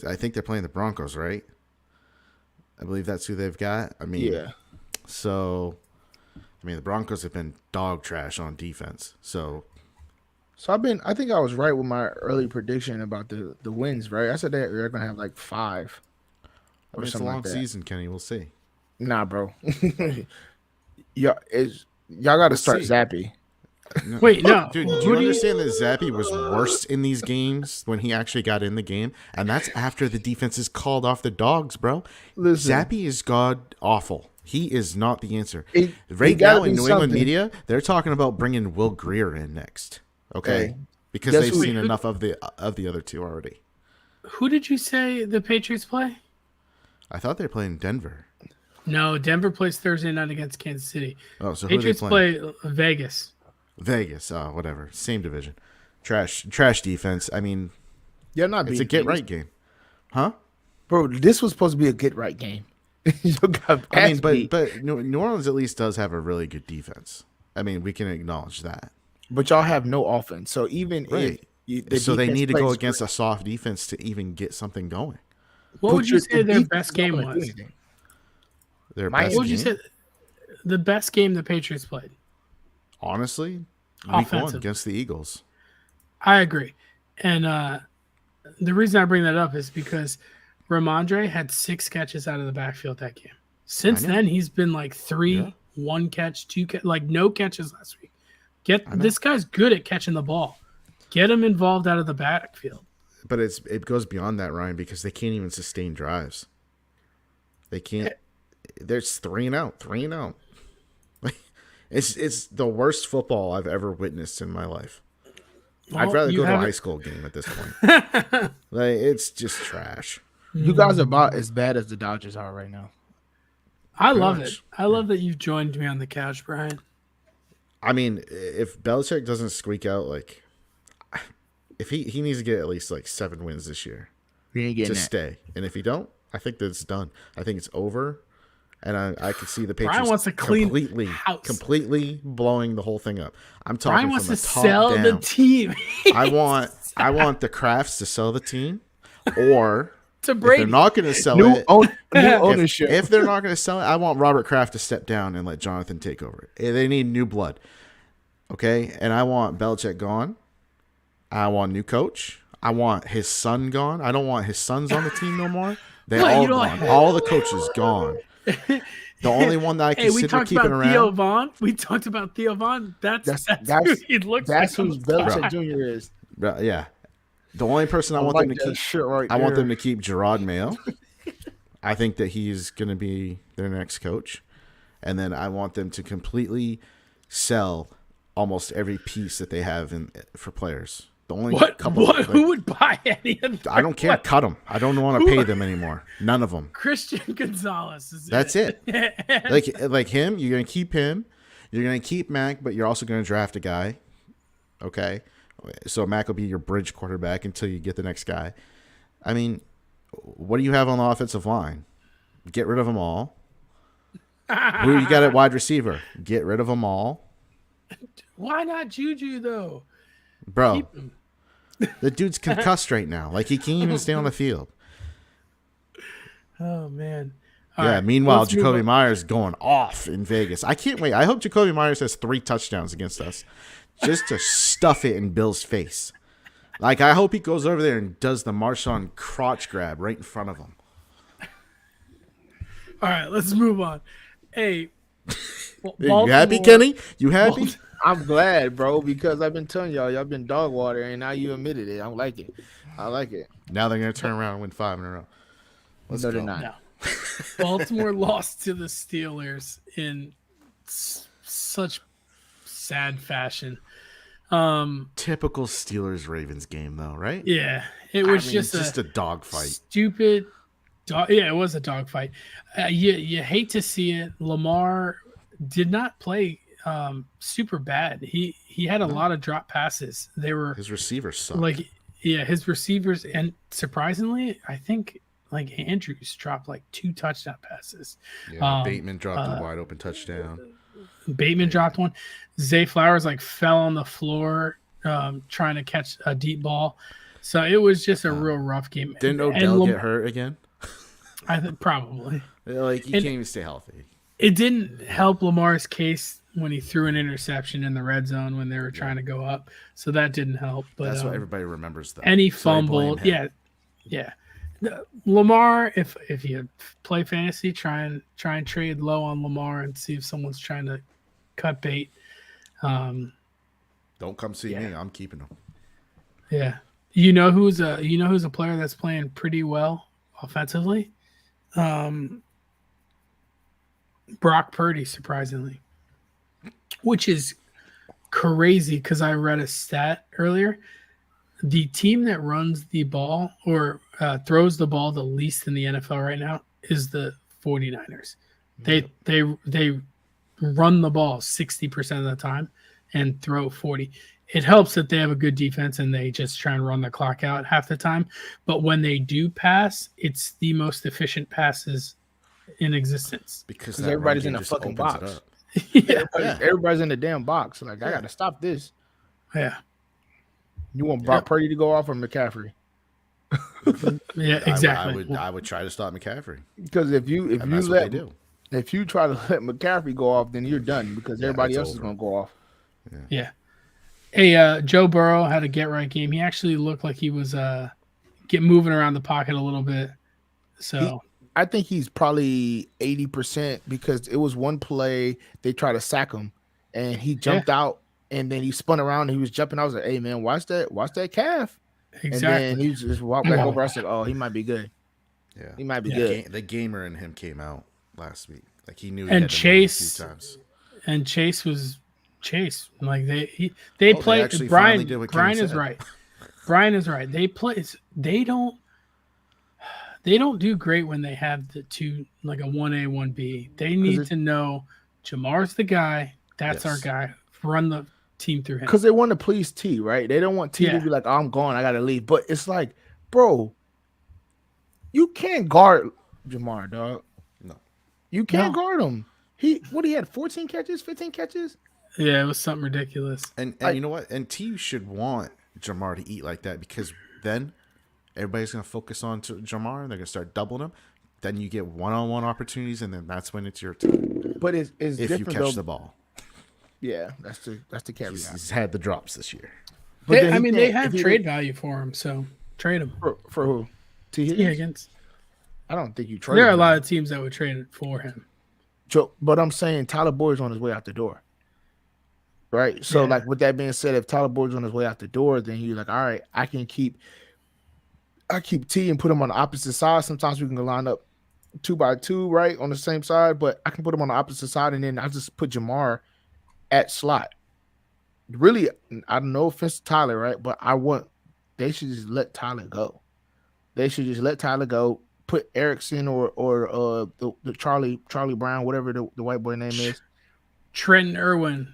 I think they're playing the Broncos, right? I believe that's who they've got. I mean, Yeah. So, the Broncos have been dog trash on defense. So, So I think I was right with my early prediction about the wins, right? I said they're going to have like 5. Or it's a something long like that. season, Kenny. We'll see. Nah, bro. y'all got to start see. Zappy. Wait, no. Dude, do you understand that Zappy was worse in these games when he actually got in the game? And that's after the defense is called off the dogs, bro. Listen. Zappy is god awful. He is not the answer. He Right gotta now in do New England something. media, they're talking about bringing Will Greer in next. Okay, Hey, because guess they've who- seen enough of the other two already. Who did you say the Patriots play? I thought they were playing Denver. No, Denver plays Thursday night against Kansas City. Oh, so who are they Patriots playing? play Vegas. Vegas. Oh, whatever. Same division. Trash defense. I mean, You're not it's a beating get right game, huh? Bro, this was supposed to be a get right game. You got I mean, ass beat. but New Orleans at least does have a really good defense. I mean, we can acknowledge that. But y'all have no offense. So even Right. if So they defense need to go plays against great, a soft defense to even get something going. What but would you your- say the their defense best is not game gonna do was? anything. Their Miami- best What would you game, say the best game the Patriots played? honestly, week Offensive. 1 against the Eagles. I agree. And the reason I bring that up is because Ramondre had 6 catches out of the backfield that game. Since I know. then, he's been like 3, Yeah. 1 catch, 2 catch, like no catches last week. I know. This guy's good at catching the ball. Get him involved out of the backfield. But it goes beyond that, Ryan, because they can't even sustain drives. They can't. There's 3 and out. It's the worst football I've ever witnessed in my life. I'd Well, rather you go to a haven't- high school game at this point. Like, it's just trash. You guys are about as bad as the Dodgers are right now. I love it. Gosh. I love that you've joined me on the couch, Brian. I mean, if Belichick doesn't squeak out, like, if he needs to get at least like 7 wins this year You ain't to getting that. stay, and if he don't, I think that it's done. I think it's over, and I could see the Brian Patriots wants to clean completely, house. blowing the whole thing up. I'm talking Brian from wants the to top sell down. the team I want the Crafts to sell the team, or to if Brady. they're not going to sell New, it. new If, ownership. if they're not going to sell it, I want Robert Kraft to step down and let Jonathan take over. They need new blood. Okay? And I want Belichick gone. I want new coach. I want his son gone. I don't want his sons on the team no more. They What, all you don't- gone. All the coaches gone. The only one that I Hey, we consider talked keeping about Theo around. Vaughn. We talked about Theo Vaughn. That's who he looks that's like. who's on the Belichick side. Jr. is. Yeah. The only person I want like them to that keep. shit right I want there. them to keep Gerard Mayo. I think that he's going to be their next coach. And then I want them to completely sell almost every piece that they have for players. The only couple. Who would buy any of them? I don't care. Cut them. I don't want to pay them anymore. None of them. Christian Gonzalez is That's it. Like him, you're going to keep him. You're going to keep Mac, but you're also going to draft a guy. Okay, so Mac will be your bridge quarterback until you get the next guy. I mean, what do you have on the offensive line? Get rid of them all. Who you got at wide receiver? Get rid of them all. Why not Juju though? Bro, Keep him. the dude's concussed right now. Like, he can't even stay on the field. Oh man. All Yeah, right, meanwhile, let's move Jacoby on. Myers going off in Vegas. I can't wait. I hope Jacoby Myers has 3 touchdowns against us just to stuff it in Bill's face. Like, I hope he goes over there and does the Marshawn crotch grab right in front of him. All right, let's move on. Hey, You happy, Kenny? You happy? I'm glad, bro, because I've been telling y'all been dog water, and now you admitted it. I like it. I like it. Now they're going to turn around and win 5 in a row. Let's No, go. they're not. No. Baltimore lost to the Steelers in such sad fashion. Typical Steelers-Ravens game, though, right? Yeah, it was just just a dogfight. stupid. Yeah, it was a dogfight. You hate to see it. Lamar did not play super bad. He had a lot of drop passes. They were His receivers suck. like, yeah, his receivers, and surprisingly, I think like Andrews dropped like 2 touchdown passes. Bateman dropped a wide-open touchdown. Bateman dropped one. Zay Flowers like fell on the floor trying to catch a deep ball. So it was just a real rough game. Didn't Odell get hurt again? I think probably. Like, he can't even stay healthy. It didn't help Lamar's case when he threw an interception in the red zone when they were trying to go up. So that didn't help. But That's what everybody remembers, though. and he So they blame fumbled. him. Yeah. Lamar, if you play fantasy, try and trade low on Lamar and see if someone's trying to cut bait. Don't come see me. I'm keeping him. Yeah. You know who's a player that's playing pretty well offensively? Brock Purdy, surprisingly. Which is crazy because I read a stat earlier. The team that runs the ball or throws the ball the least in the NFL right now is the 49ers. They run the ball 60% of the time and throw 40. It helps that they have a good defense and they just try and run the clock out half the time. But when they do pass, it's the most efficient passes in existence. Because everybody's in a fucking box. Yeah. Everybody's in the damn box. Like, I got to stop this. Yeah. You want Brock Purdy to go off or McCaffrey? Yeah, exactly. I would try to stop McCaffrey. Because if you That's what they do. if you try to let McCaffrey go off, then you're done because everybody else is over. going to go off. Yeah. Hey, Joe Burrow had a get right game. He actually looked like he was moving around the pocket a little bit. So I think he's probably 80% because it was one play they tried to sack him and he jumped out and then he spun around and he was jumping. I was like, hey man, watch that calf. exactly. And then he just walked back over. I said, oh, he might be good. Yeah, He might be good. The gamer in him came out last week. Like, he knew. He And had to Chase- move a few times. And Chase was Chase. Like they They play. actually finally did Brian what Kenny is said. right. Brian is right. They don't do great when they have the two, like a 1A, 1B. They need to know Jamar's the guy. That's our Yes. guy. Run the team through him. Because they want to please T, right? They don't want T to be like, oh, I'm gone, I gotta leave. But it's like, bro, you can't guard Jamar, dog. No. You can't guard him. He had 14 catches, 15 catches? Yeah, it was something ridiculous. And you know what? And T should want Jamar to eat like that because then everybody's going to focus on to Jamar. They're going to start doubling him. Then you get one-on-one opportunities, and then that's when it's your turn. But it's If different you catch though. the ball. Yeah, that's the caveat. He's had the drops this year. But then he they can't- have if he- trade value for him, so trade him. for who? T Higgins? Yeah, against. I don't think you trade. There are a him. lot of teams that would trade it for him. But I'm saying Tyler Boyd's on his way out the door. Right? So, like, with that being said, if Tyler Boyd's on his way out the door, then you're like, all right, I keep T and put him on the opposite side. Sometimes we can line up 2x2, right, on the same side, but I can put him on the opposite side, and then I just put Jamar at slot. Really, I don't know offense to Tyler, right? But they should just let Tyler go. They should just let Tyler go. Put Erickson or the Charlie Brown, whatever the white boy name is. Trenton Irwin.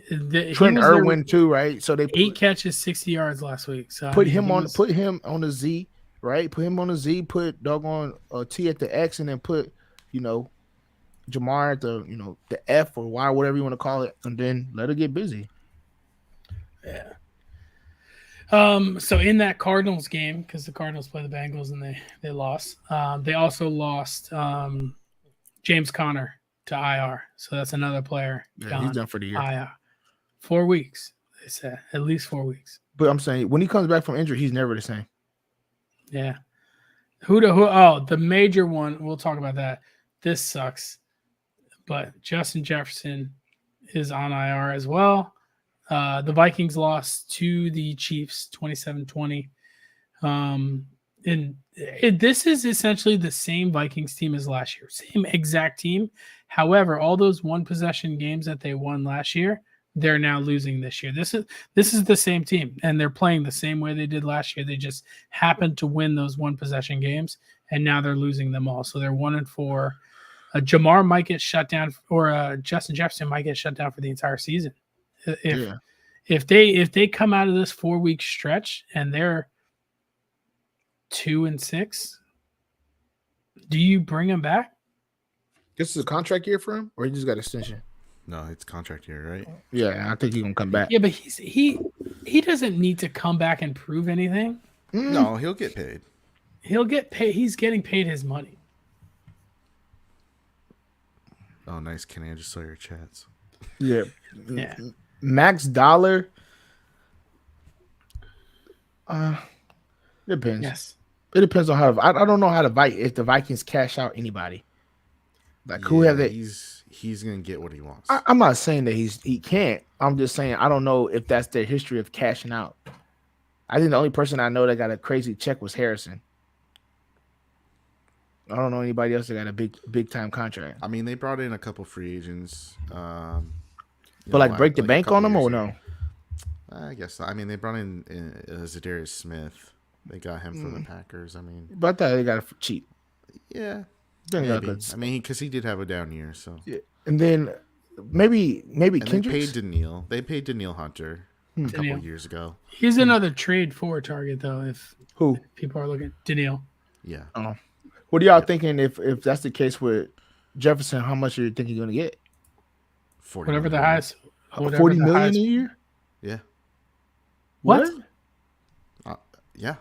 He Trent was their Irwin too, right? So they 8 catches, 60 yards last week. So put him on the Z, right? Put him on the Z. Put doggone T at the X, and then put Jamar at the F or Y, whatever you want to call it, and then let it get busy. Yeah. So in that Cardinals game, because the Cardinals play the Bengals and they lost. They also lost James Conner to IR. So that's another player. Yeah, he's done for the year. IR. 4 weeks. They said at least 4 weeks. But I'm saying when he comes back from injury, he's never the same. Yeah. The major one. We'll talk about that. This sucks. But Justin Jefferson is on IR as well. The Vikings lost to the Chiefs 27-20. And this is essentially the same Vikings team as last year. Same exact team. However, all those one possession games that they won last year, they're now losing this year. This is the same team, and they're playing the same way they did last year. They just happened to win those one possession games, and now they're losing them all. So they're 1-4. Jamar might get shut down, or Justin Jefferson might get shut down for the entire season. If they come out of this 4-week stretch and they're 2-6, do you bring him back? This is a contract year for him, or he just got extension? No, it's contract year, right? Yeah, I think he's gonna come back. Yeah, but he doesn't need to come back and prove anything. No, he'll get paid. He'll get paid. He's getting paid his money. Oh, nice, Kenny. I just saw your chats. Yeah. Yeah. Max Dollar. Depends. Yes. It depends on how. I don't know how if the Vikings cash out anybody. Like who have they? He's gonna get what he wants. I'm not saying that he can't. I'm just saying I don't know if that's their history of cashing out. I think the only person I know that got a crazy check was Harrison. I don't know anybody else that got a big time contract. I mean, they brought in a couple free agents. Break the bank on them or no? I guess so. I mean, they brought in Zadarius Smith. They got him from the Packers. I mean, but I thought they got it for cheap. Yeah, maybe. I mean, because he did have a down year. So yeah. And then maybe Kendricks? They paid Daniil. They paid Daniil Hunter a couple of years ago. He's another trade for target though. If people are looking, Daniil. Yeah. Oh. What are y'all thinking if that's the case with Jefferson? How much are you thinking you're going to get? 40 whatever million. the highest. 40 million a year? Yeah. What? Yeah.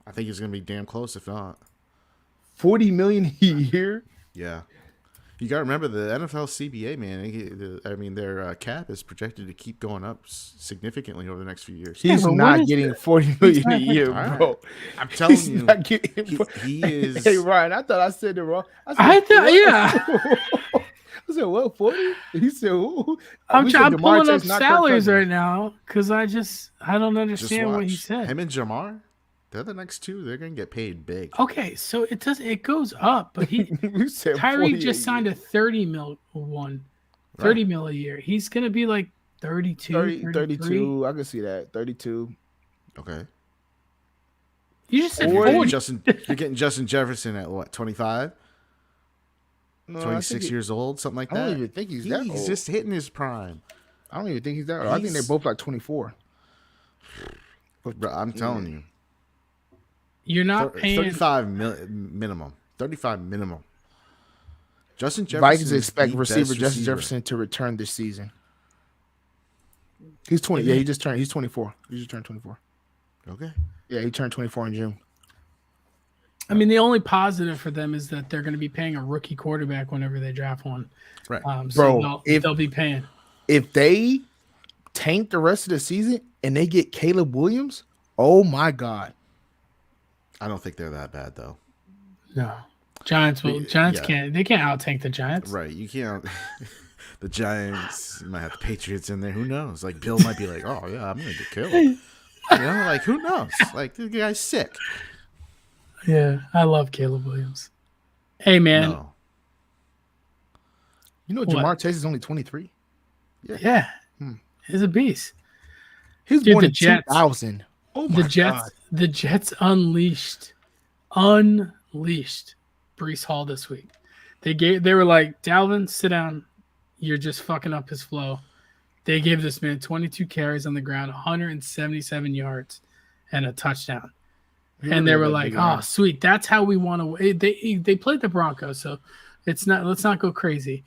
I think he's going to be damn close, if not. 40 million a year? Yeah. You got to remember the NFL CBA, man. Their cap is projected to keep going up significantly over the next few years. He's not getting 40 million a year, bro. Right. I'm telling you, not getting, he is. Hey, Ryan, I thought I said it wrong. I thought, yeah. I said, what, 40? He said, who? I'm pulling up salaries right now because I don't understand what he said. Him and Jamar, they're the next two. They're going to get paid big. Okay, so it goes up, but Tyreek just signed a 30 mil a year. He's going to be like 32, 32. I can see that. 32. Okay. You just said 40. You're getting Justin Jefferson at what, 25? No, 26 years old, something like that. I don't even think he's that old. He's just hitting his prime. I don't even think he's that old. I think they're both like 24. Bro, I'm telling you. You're not paying 35 minimum. 35 minimum. Justin Jefferson. Vikings expect receiver Justin Jefferson to return this season. He's 20. Yeah, he's 24. He just turned 24. Okay. Yeah, he turned 24 in June. I mean, the only positive for them is that they're going to be paying a rookie quarterback whenever they draft one. Right. So they'll be paying. If they tank the rest of the season and they get Caleb Williams, oh my God. I don't think they're that bad though. No. Giants can't out-tank the Giants. Right. You can't. The Giants, you might have the Patriots in there. Who knows? Like Bill might be like, oh yeah, I'm going to get killed. Like who knows? Like the guy's sick. Yeah, I love Caleb Williams. Hey, man. No. You know Jamar Chase is only 23? Yeah. He's a beast. He's born in 2000. Oh my God. The Jets unleashed Breece Hall this week. They were like, Dalvin, sit down. You're just fucking up his flow. They gave this man 22 carries on the ground, 177 yards, and a touchdown. And they were like, "Oh, sweet, that's how we want to." They played the Broncos, so it's not. Let's not go crazy,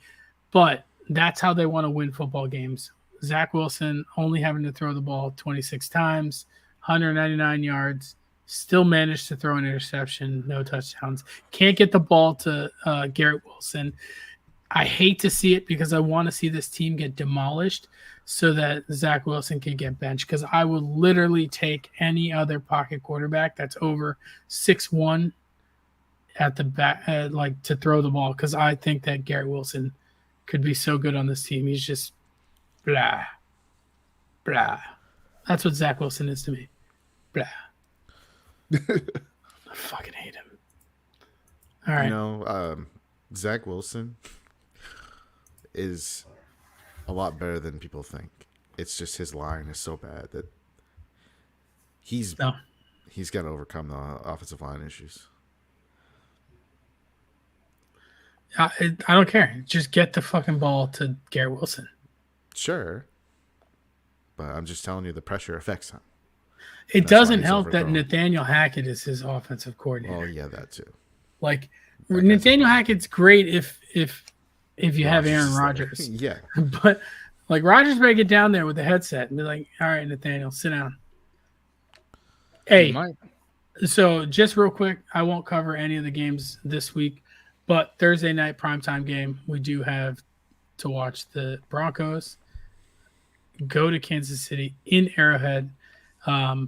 but that's how they want to win football games. Zach Wilson only having to throw the ball 26 times, 199 yards, still managed to throw an interception, no touchdowns. Can't get the ball to Garrett Wilson. I hate to see it because I want to see this team get demolished so that Zach Wilson can get benched, because I would literally take any other pocket quarterback that's over 6'1" at the back, like to throw the ball, because I think that Garrett Wilson could be so good on this team. He's just blah, blah. That's what Zach Wilson is to me. Blah. I fucking hate him. All right. Zach Wilson is a lot better than people think. It's just his line is so bad that he's got to overcome the offensive line issues. I don't care. Just get the fucking ball to Garrett Wilson. Sure. But I'm just telling you the pressure affects him. It doesn't help that Nathaniel Hackett is his offensive coordinator. Oh, yeah, that too. Like, Nathaniel Hackett's great if you have Aaron Rodgers. Yeah. But, like, Rodgers better get down there with the headset and be like, all right, Nathaniel, sit down. Hey, so just real quick, I won't cover any of the games this week, but Thursday night primetime game, we do have to watch the Broncos go to Kansas City in Arrowhead.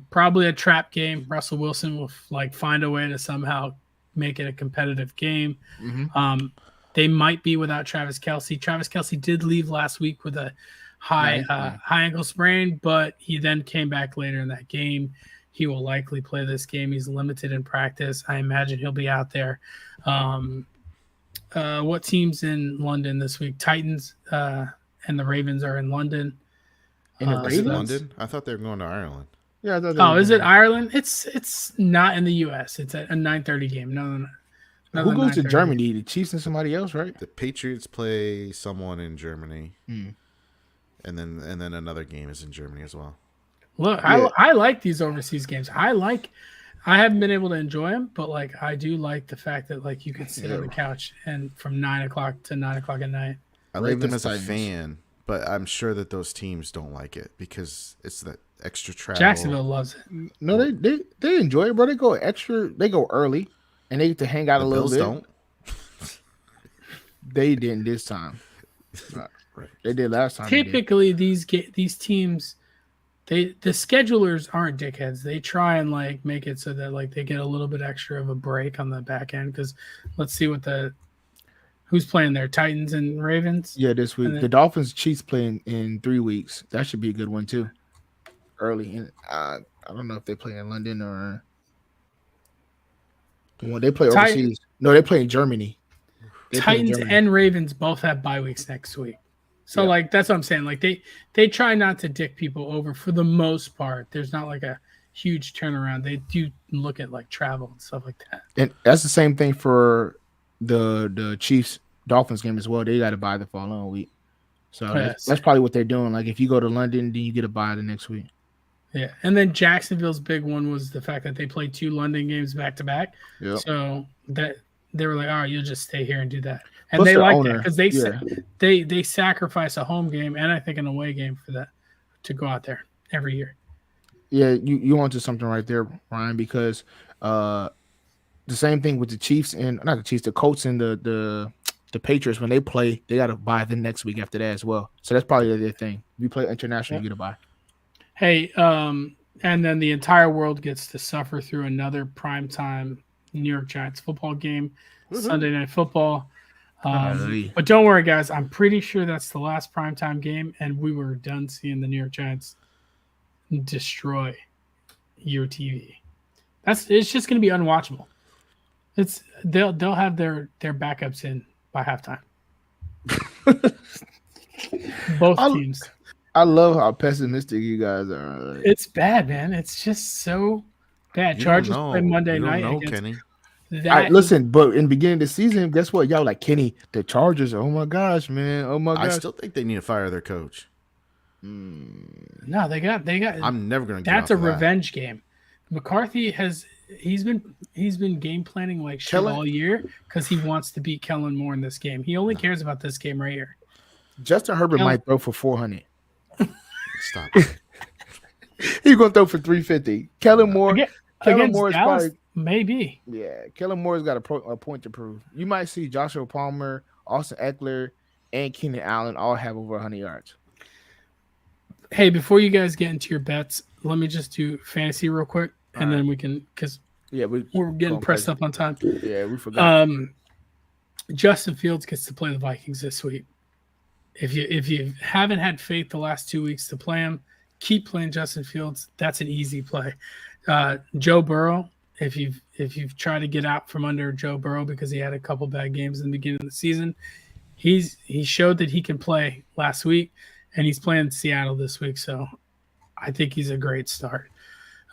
Probably a trap game. Russell Wilson will find a way to somehow make it a competitive game. Mm-hmm. They might be without Travis Kelce. Travis Kelce did leave last week with a high ankle sprain, but he then came back later in that game. He will likely play this game. He's limited in practice. I imagine he'll be out there. What teams in London this week? Titans and the Ravens are in London. In London? I thought they were going to Ireland. Yeah. Is it Ireland? It's not in the U.S. It's a 9:30 game. No. Who goes to Germany? The Chiefs and somebody else, right? The Patriots play someone in Germany, and then another game is in Germany as well. Look, yeah. I like these overseas games. I haven't been able to enjoy them, but I do like the fact that you could sit on the couch and from 9 o'clock to 9 o'clock at night. I like them as a fan, but I'm sure that those teams don't like it because it's that extra travel. Jacksonville loves it. No, they enjoy it, bro. They go extra. They go early, and they get to hang out a little bit. Don't. They didn't this time. Right. They did last time. Typically, these teams, the schedulers aren't dickheads. They try and make it so that they get a little bit extra of a break on the back end. Because let's see who's playing there, Titans and Ravens. Yeah, this week the Dolphins Chiefs playing in 3 weeks. That should be a good one too. Early, and I don't know if they play in London or when they play overseas. No, they play in Germany. Titans and Ravens both have bye weeks next week. So that's what I'm saying. They try not to dick people over for the most part. There's not a huge turnaround. They do look at travel and stuff like that. And that's the same thing for the Chiefs Dolphins game as well. They got to buy the following week. So that's probably what they're doing. If you go to London, then you get a bye the next week. Yeah, and then Jacksonville's big one was the fact that they played 2 London games back to back. Yep. So that they were like, "Oh, you'll just stay here and do that." And plus they like that because they sacrifice a home game and I think an away game for that to go out there every year. Yeah, you onto something right there, Ryan, because the same thing with the Chiefs and not the Chiefs, the Colts and the Patriots when they play, they got to bye the next week after that as well. So that's probably their thing. If you play international, you get a bye. Hey, and then the entire world gets to suffer through another primetime New York Giants football game, Sunday Night Football. But don't worry, guys. I'm pretty sure that's the last primetime game, and we were done seeing the New York Giants destroy your TV. It's just going to be unwatchable. They'll have their backups in by halftime. Both teams. I love how pessimistic you guys are. It's bad, man. It's just so bad. Chargers play Monday night against Kenny. Listen, but in the beginning of the season, guess what? Y'all Kenny, the Chargers. Oh my gosh, man. Oh my gosh. I still think they need to fire their coach. No, they got. I'm never gonna get That's off a of that. revenge game. McCarthy he's been game planning like shit Kellen all year because he wants to beat Kellen Moore in this game. He only cares about this game right here. Justin Herbert Kellen, might throw for 400. Stop it. He's gonna throw for 350. Kellen Moore. Kellen against Moore is Dallas, probably maybe. Kellen Moore's got a point to prove. You might see Joshua Palmer, Austin Eckler, and Keenan Allen all have over 100 yards. Hey, before you guys get into your bets, let me just do fantasy real quick, and then we can because we're getting pressed up on time. Yeah, we forgot. Justin Fields gets to play the Vikings this week. If you haven't had faith the last 2 weeks to play him, keep playing Justin Fields. That's an easy play. Joe Burrow, if you've tried to get out from under Joe Burrow because he had a couple bad games in the beginning of the season, he showed that he can play last week, and he's playing Seattle this week. So I think he's a great start.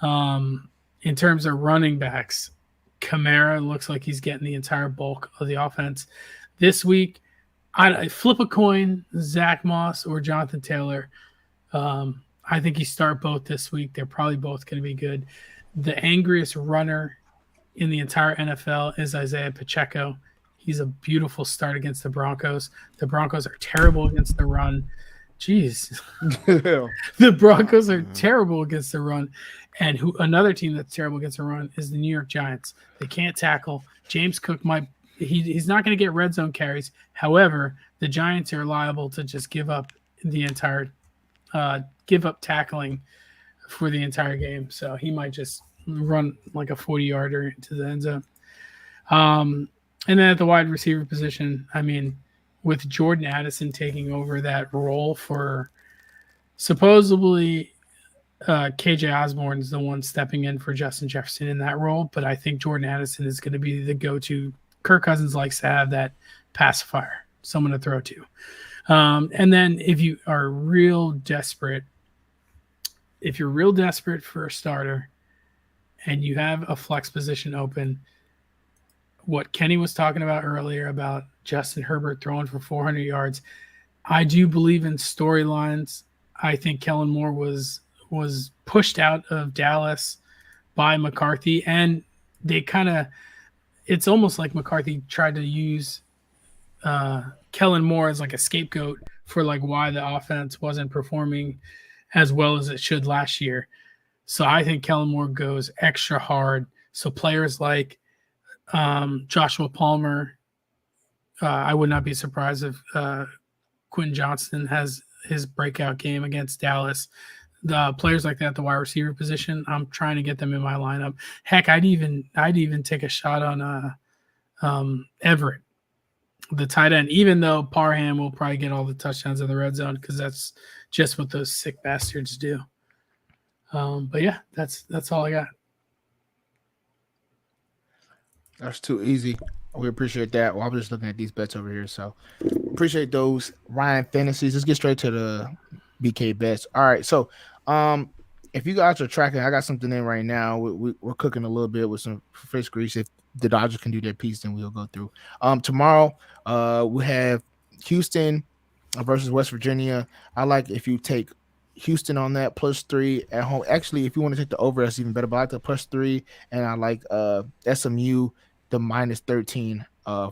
In terms of running backs, Kamara looks like he's getting the entire bulk of the offense this week. I flip a coin, Zach Moss or Jonathan Taylor. I think you start both this week. They're probably both going to be good. The angriest runner in the entire NFL is Isaiah Pacheco. He's a beautiful start against the Broncos. The Broncos are terrible against the run. Jeez. The Broncos are terrible against the run. And another team that's terrible against the run is the New York Giants. They can't tackle. James Cook he's not going to get red zone carries. However, the Giants are liable to just give up tackling for the entire game. So he might just run like a 40-yarder into the end zone. And then at the wide receiver position, I mean, with Jordan Addison taking over that role for supposedly KJ Osborne is the one stepping in for Justin Jefferson in that role, but I think Jordan Addison is going to be the go-to. Kirk Cousins likes to have that pacifier, someone to throw to. And then if you're real desperate for a starter and you have a flex position open, what Kenny was talking about earlier about Justin Herbert throwing for 400 yards, I do believe in storylines. I think Kellen Moore was pushed out of Dallas by McCarthy, and it's almost like McCarthy tried to use Kellen Moore as like a scapegoat for like why the offense wasn't performing as well as it should last year. So I think Kellen Moore goes extra hard. So players like Joshua Palmer, I would not be surprised if Quentin Johnston has his breakout game against Dallas. The players like that, the wide receiver position, I'm trying to get them in my lineup. Heck, I'd even take a shot on Everett, the tight end, even though Parham will probably get all the touchdowns in the red zone because that's just what those sick bastards do. But yeah, that's all I got. That's too easy. We appreciate that. Well, I'm just looking at these bets over here, so appreciate those Ryan fantasies. Let's get straight to the BK bets. All right, so if you guys are tracking, I got something in right now. We're cooking a little bit with some fish grease. If the Dodgers can do their piece, then we'll go through. Tomorrow, we have Houston versus West Virginia. I like if you take Houston on that +3 at home. Actually, if you want to take the over, that's even better. But I like the +3, and I like SMU the -13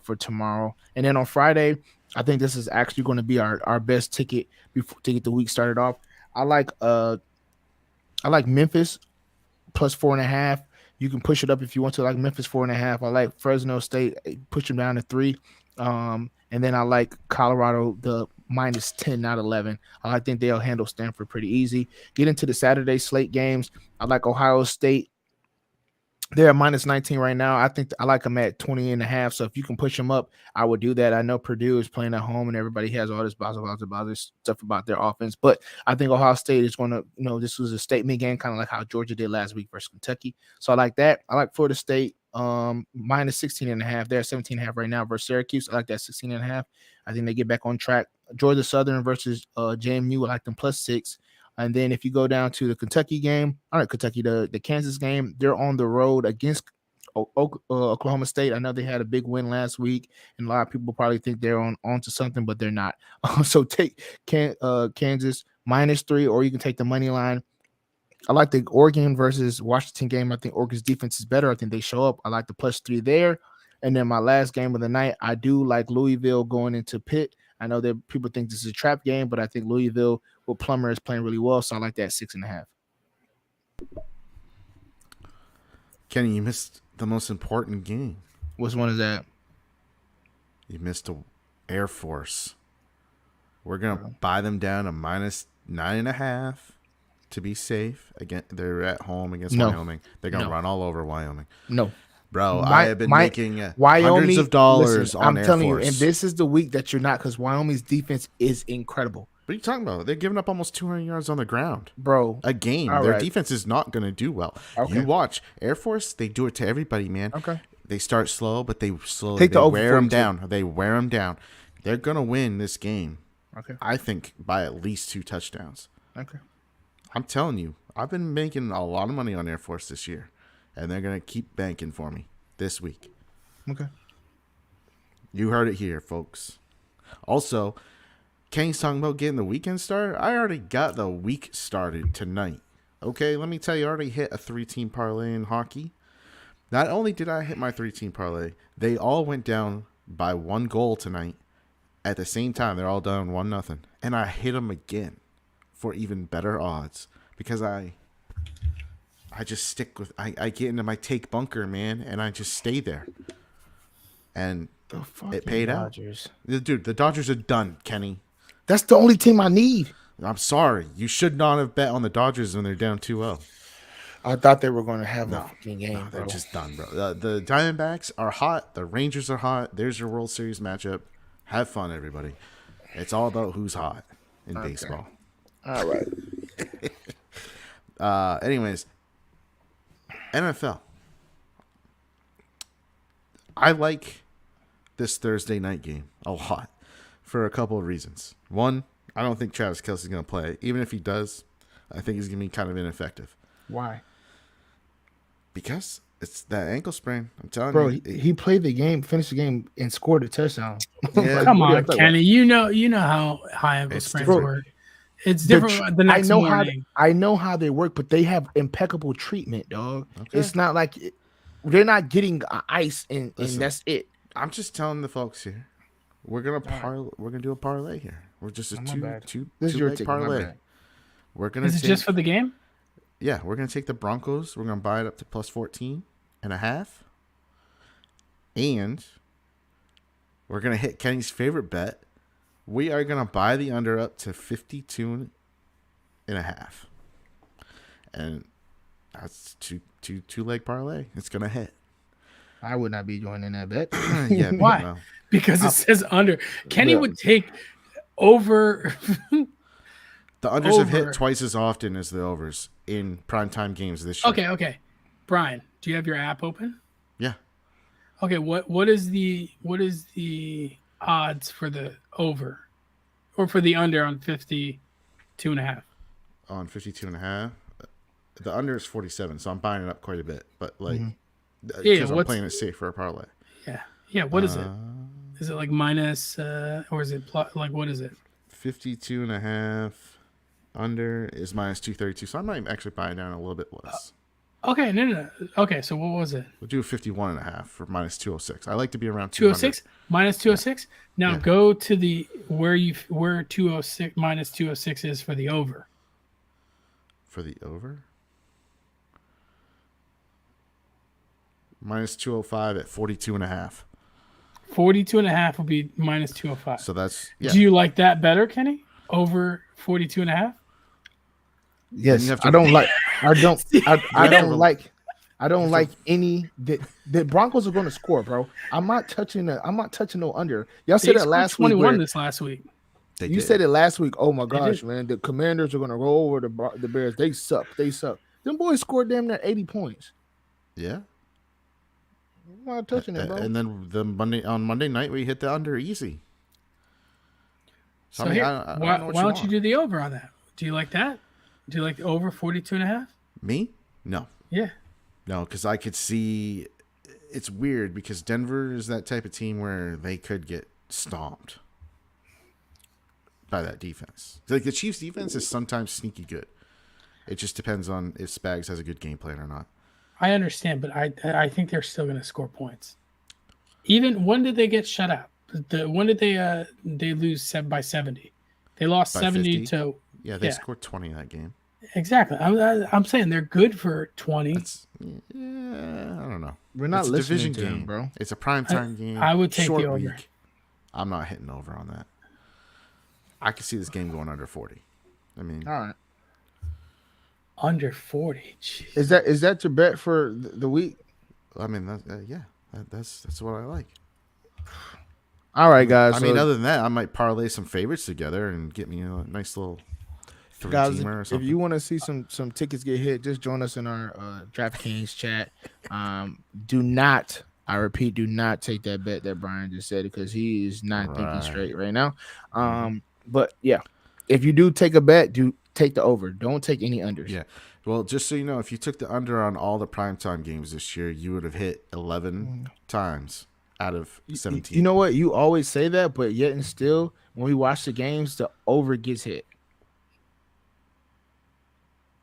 for tomorrow. And then on Friday, I think this is actually going to be our best ticket to get the week started off. I like Memphis +4.5. You can push it up if you want to. Like Memphis 4.5. I like Fresno State, push them down to 3. And then I like Colorado the -10, not 11. I think they'll handle Stanford pretty easy. Get into the Saturday slate games. I like Ohio State. They're at -19 right now. I think I like them at 20.5. So if you can push them up, I would do that. I know Purdue is playing at home and everybody has all this stuff about their offense, but I think Ohio State is going to, this was a statement game, kind of like how Georgia did last week versus Kentucky. So I like that. I like Florida State -16.5. They're at 17.5 right now versus Syracuse. I like that 16.5. I think they get back on track. Georgia Southern versus JMU. I like them +6. And then if you go down to the Kentucky game, the Kansas game, they're on the road against Oklahoma State. I know they had a big win last week, and a lot of people probably think they're on to something, but they're not. So take Kansas -3, or you can take the money line. I like the Oregon versus Washington game. I think Oregon's defense is better. I think they show up. I like the +3 there. And then my last game of the night, I do like Louisville going into Pitt. I know that people think this is a trap game, but I think Louisville with Plummer is playing really well, so I like that 6.5. Kenny, you missed the most important game. Which one is that? You missed the Air Force. We're gonna buy them down to -9.5 to be safe. Again, they're at home against Wyoming. They're gonna run all over Wyoming. No. Bro, I have been making Wyoming, hundreds of dollars listen, on I'm Air telling Force. you, and this is the week that you're not, because Wyoming's defense is incredible. What are you talking about? They're giving up almost 200 yards on the ground. Bro. A game. All Their right. defense is not going to do well. Okay. You watch. Air Force, they do it to everybody, man. Okay. They start slow, but they slowly Take the over wear them 42. down. They wear them down. They're going to win this game, Okay. I think, by at least 2 touchdowns. Okay. I'm telling you, I've been making a lot of money on Air Force this year, and they're going to keep banking for me this week. Okay. You heard it here, folks. Also, Kenny's talking about getting the weekend started. I already got the week started tonight. Okay, let me tell you, I already hit a 3-team parlay in hockey. Not only did I hit my 3-team parlay, they all went down by 1 goal tonight. At the same time, they're all down 1-0. And I hit them again for even better odds because I just stick with, I get into my take bunker, man, and I just stay there. And it paid Dodgers. out. Dude, the Dodgers are done, Kenny. That's the only team I need. I'm sorry. You should not have bet on the Dodgers when they're down 2-0. I thought they were going to have a fucking game, They're bro. just done, bro. The Diamondbacks are hot. The Rangers are hot. There's your World Series matchup. Have fun, everybody. It's all about who's hot in baseball. All right. Anyways, NFL. I like this Thursday night game a lot for a couple of reasons. One, I don't think Travis Kelce's going to play. Even if he does, I think he's going to be kind of ineffective. Why? Because it's that ankle sprain. I'm telling Bro, you. he played the game, finished the game, and scored a touchdown. Yeah. Come what are you on, talking Kenny. You know how high ankle It's sprains different. work. It's different the next morning. I know how they work, but they have impeccable treatment, dog. Okay. It's not like they're not getting ice and Listen. that's it. I'm just telling the folks here. We're gonna do a parlay here. We're just a Oh, my bad. two This is your leg ticket, my parlay. bad. We're gonna Is it take, just for the game? yeah, we're gonna take the Broncos. We're gonna buy it up to +14.5, and we're gonna hit Kenny's favorite bet. We are gonna buy the under up to 52.5, and that's two leg parlay. It's gonna hit. I would not be joining that bet. Yeah, Why? well, Because it says under. Kenny Yeah. would take over. the unders have Over. hit twice as often as the overs in primetime games this year. Okay. Brian, do you have your app open? Yeah. Okay, what is the odds for the over or for the under on 52.5? On 52.5. The under is 47, so I'm buying it up quite a bit. But like, because I'm what's- playing it safe for a parlay. Yeah. What is it? Is it like minus or is it plus, like what is it? 52.5 under is -232, so I might actually buy it down a little bit less. Okay, no. Okay, so what was it? We'll do 51.5 for -206. I like to be around 206 minus 206. Now Yeah. go to the where 206 minus 206 is for the over. for the over. -205 at 42.5. 42.5 will be minus 205. So that's Do you like that better, Kenny? Over 42.5? Yes, you have to- I don't like. I don't. I have don't to- like. I don't like any. The Broncos are going to score, bro. I'm not touching no under. Y'all They said that scored last week. 21 where- this last week. They You did. said it last week. Oh my They gosh, did. man! The Commanders are going to roll over the Bears. They suck. Them boys scored damn near 80 points. Yeah. I'm not touching it, bro. And then on Monday night we hit the under easy. So I mean, here, I don't why know what don't you want. do the over on that? Do you like that? Do you like the over 42.5? Me? No. Yeah. No, because I could see it's weird because Denver is that type of team where they could get stomped. by that defense. Like the Chiefs' defense is sometimes sneaky good. It just depends on if Spags has a good game plan or not. I understand, but I think they're still going to score points. Even when did they get shut out? When did they lose by 70? They lost By 70 50? to They scored 20 that game. exactly. I'm saying they're good for 20. I don't know. We're not It's a listening division to game. him, bro. It's a primetime game. I would take short the over. week. I'm not hitting over on that. I could see this game going under 40. I mean, All right. Under 40. Jeez. Is that your bet for the week? I mean, that's what I like. All right, guys. I mean, other than that, I might parlay some favorites together and get me a nice little guys, three-teamer or something. if you want to see some tickets get hit, just join us in our DraftKings chat. Do not, I repeat, do not take that bet that Brian just said because he is not thinking straight right now. But yeah, if you do take a bet, do take the over. Don't take any unders. Yeah. Well, just so you know, if you took the under on all the primetime games this year, you would have hit 11 times out of 17. You know what? You always say that, but yet and still, when we watch the games, the over gets hit.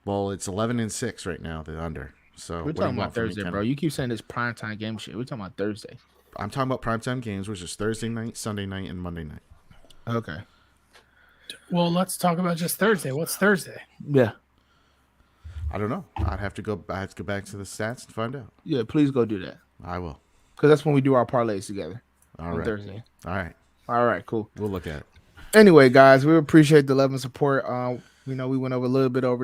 Well, it's 11-6 right now, the under. So We're what do talking you about want from me, Thursday, Ken? bro. You keep saying this primetime game shit. We're talking about Thursday. I'm talking about primetime games, which is Thursday night, Sunday night, and Monday night. Okay. Well, let's talk about just Thursday. What's Thursday? Yeah. I don't know. I have to go back to the stats and find out. Yeah, please go do that. I will. Because that's when we do our parlays together. All on right. Thursday. All right. All right, cool. We'll look at it. Anyway, guys, we appreciate the love and support. We know we went over a little bit over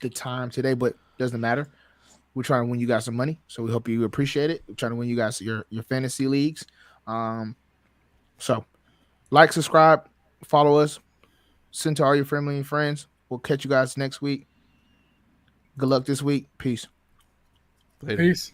the time today, but doesn't matter. We're trying to win you guys some money, so we hope you appreciate it. We're trying to win you guys your fantasy leagues. So like, subscribe, follow us, send to all your family and friends. We'll catch you guys next week. Good luck this week. Peace. Later. Peace.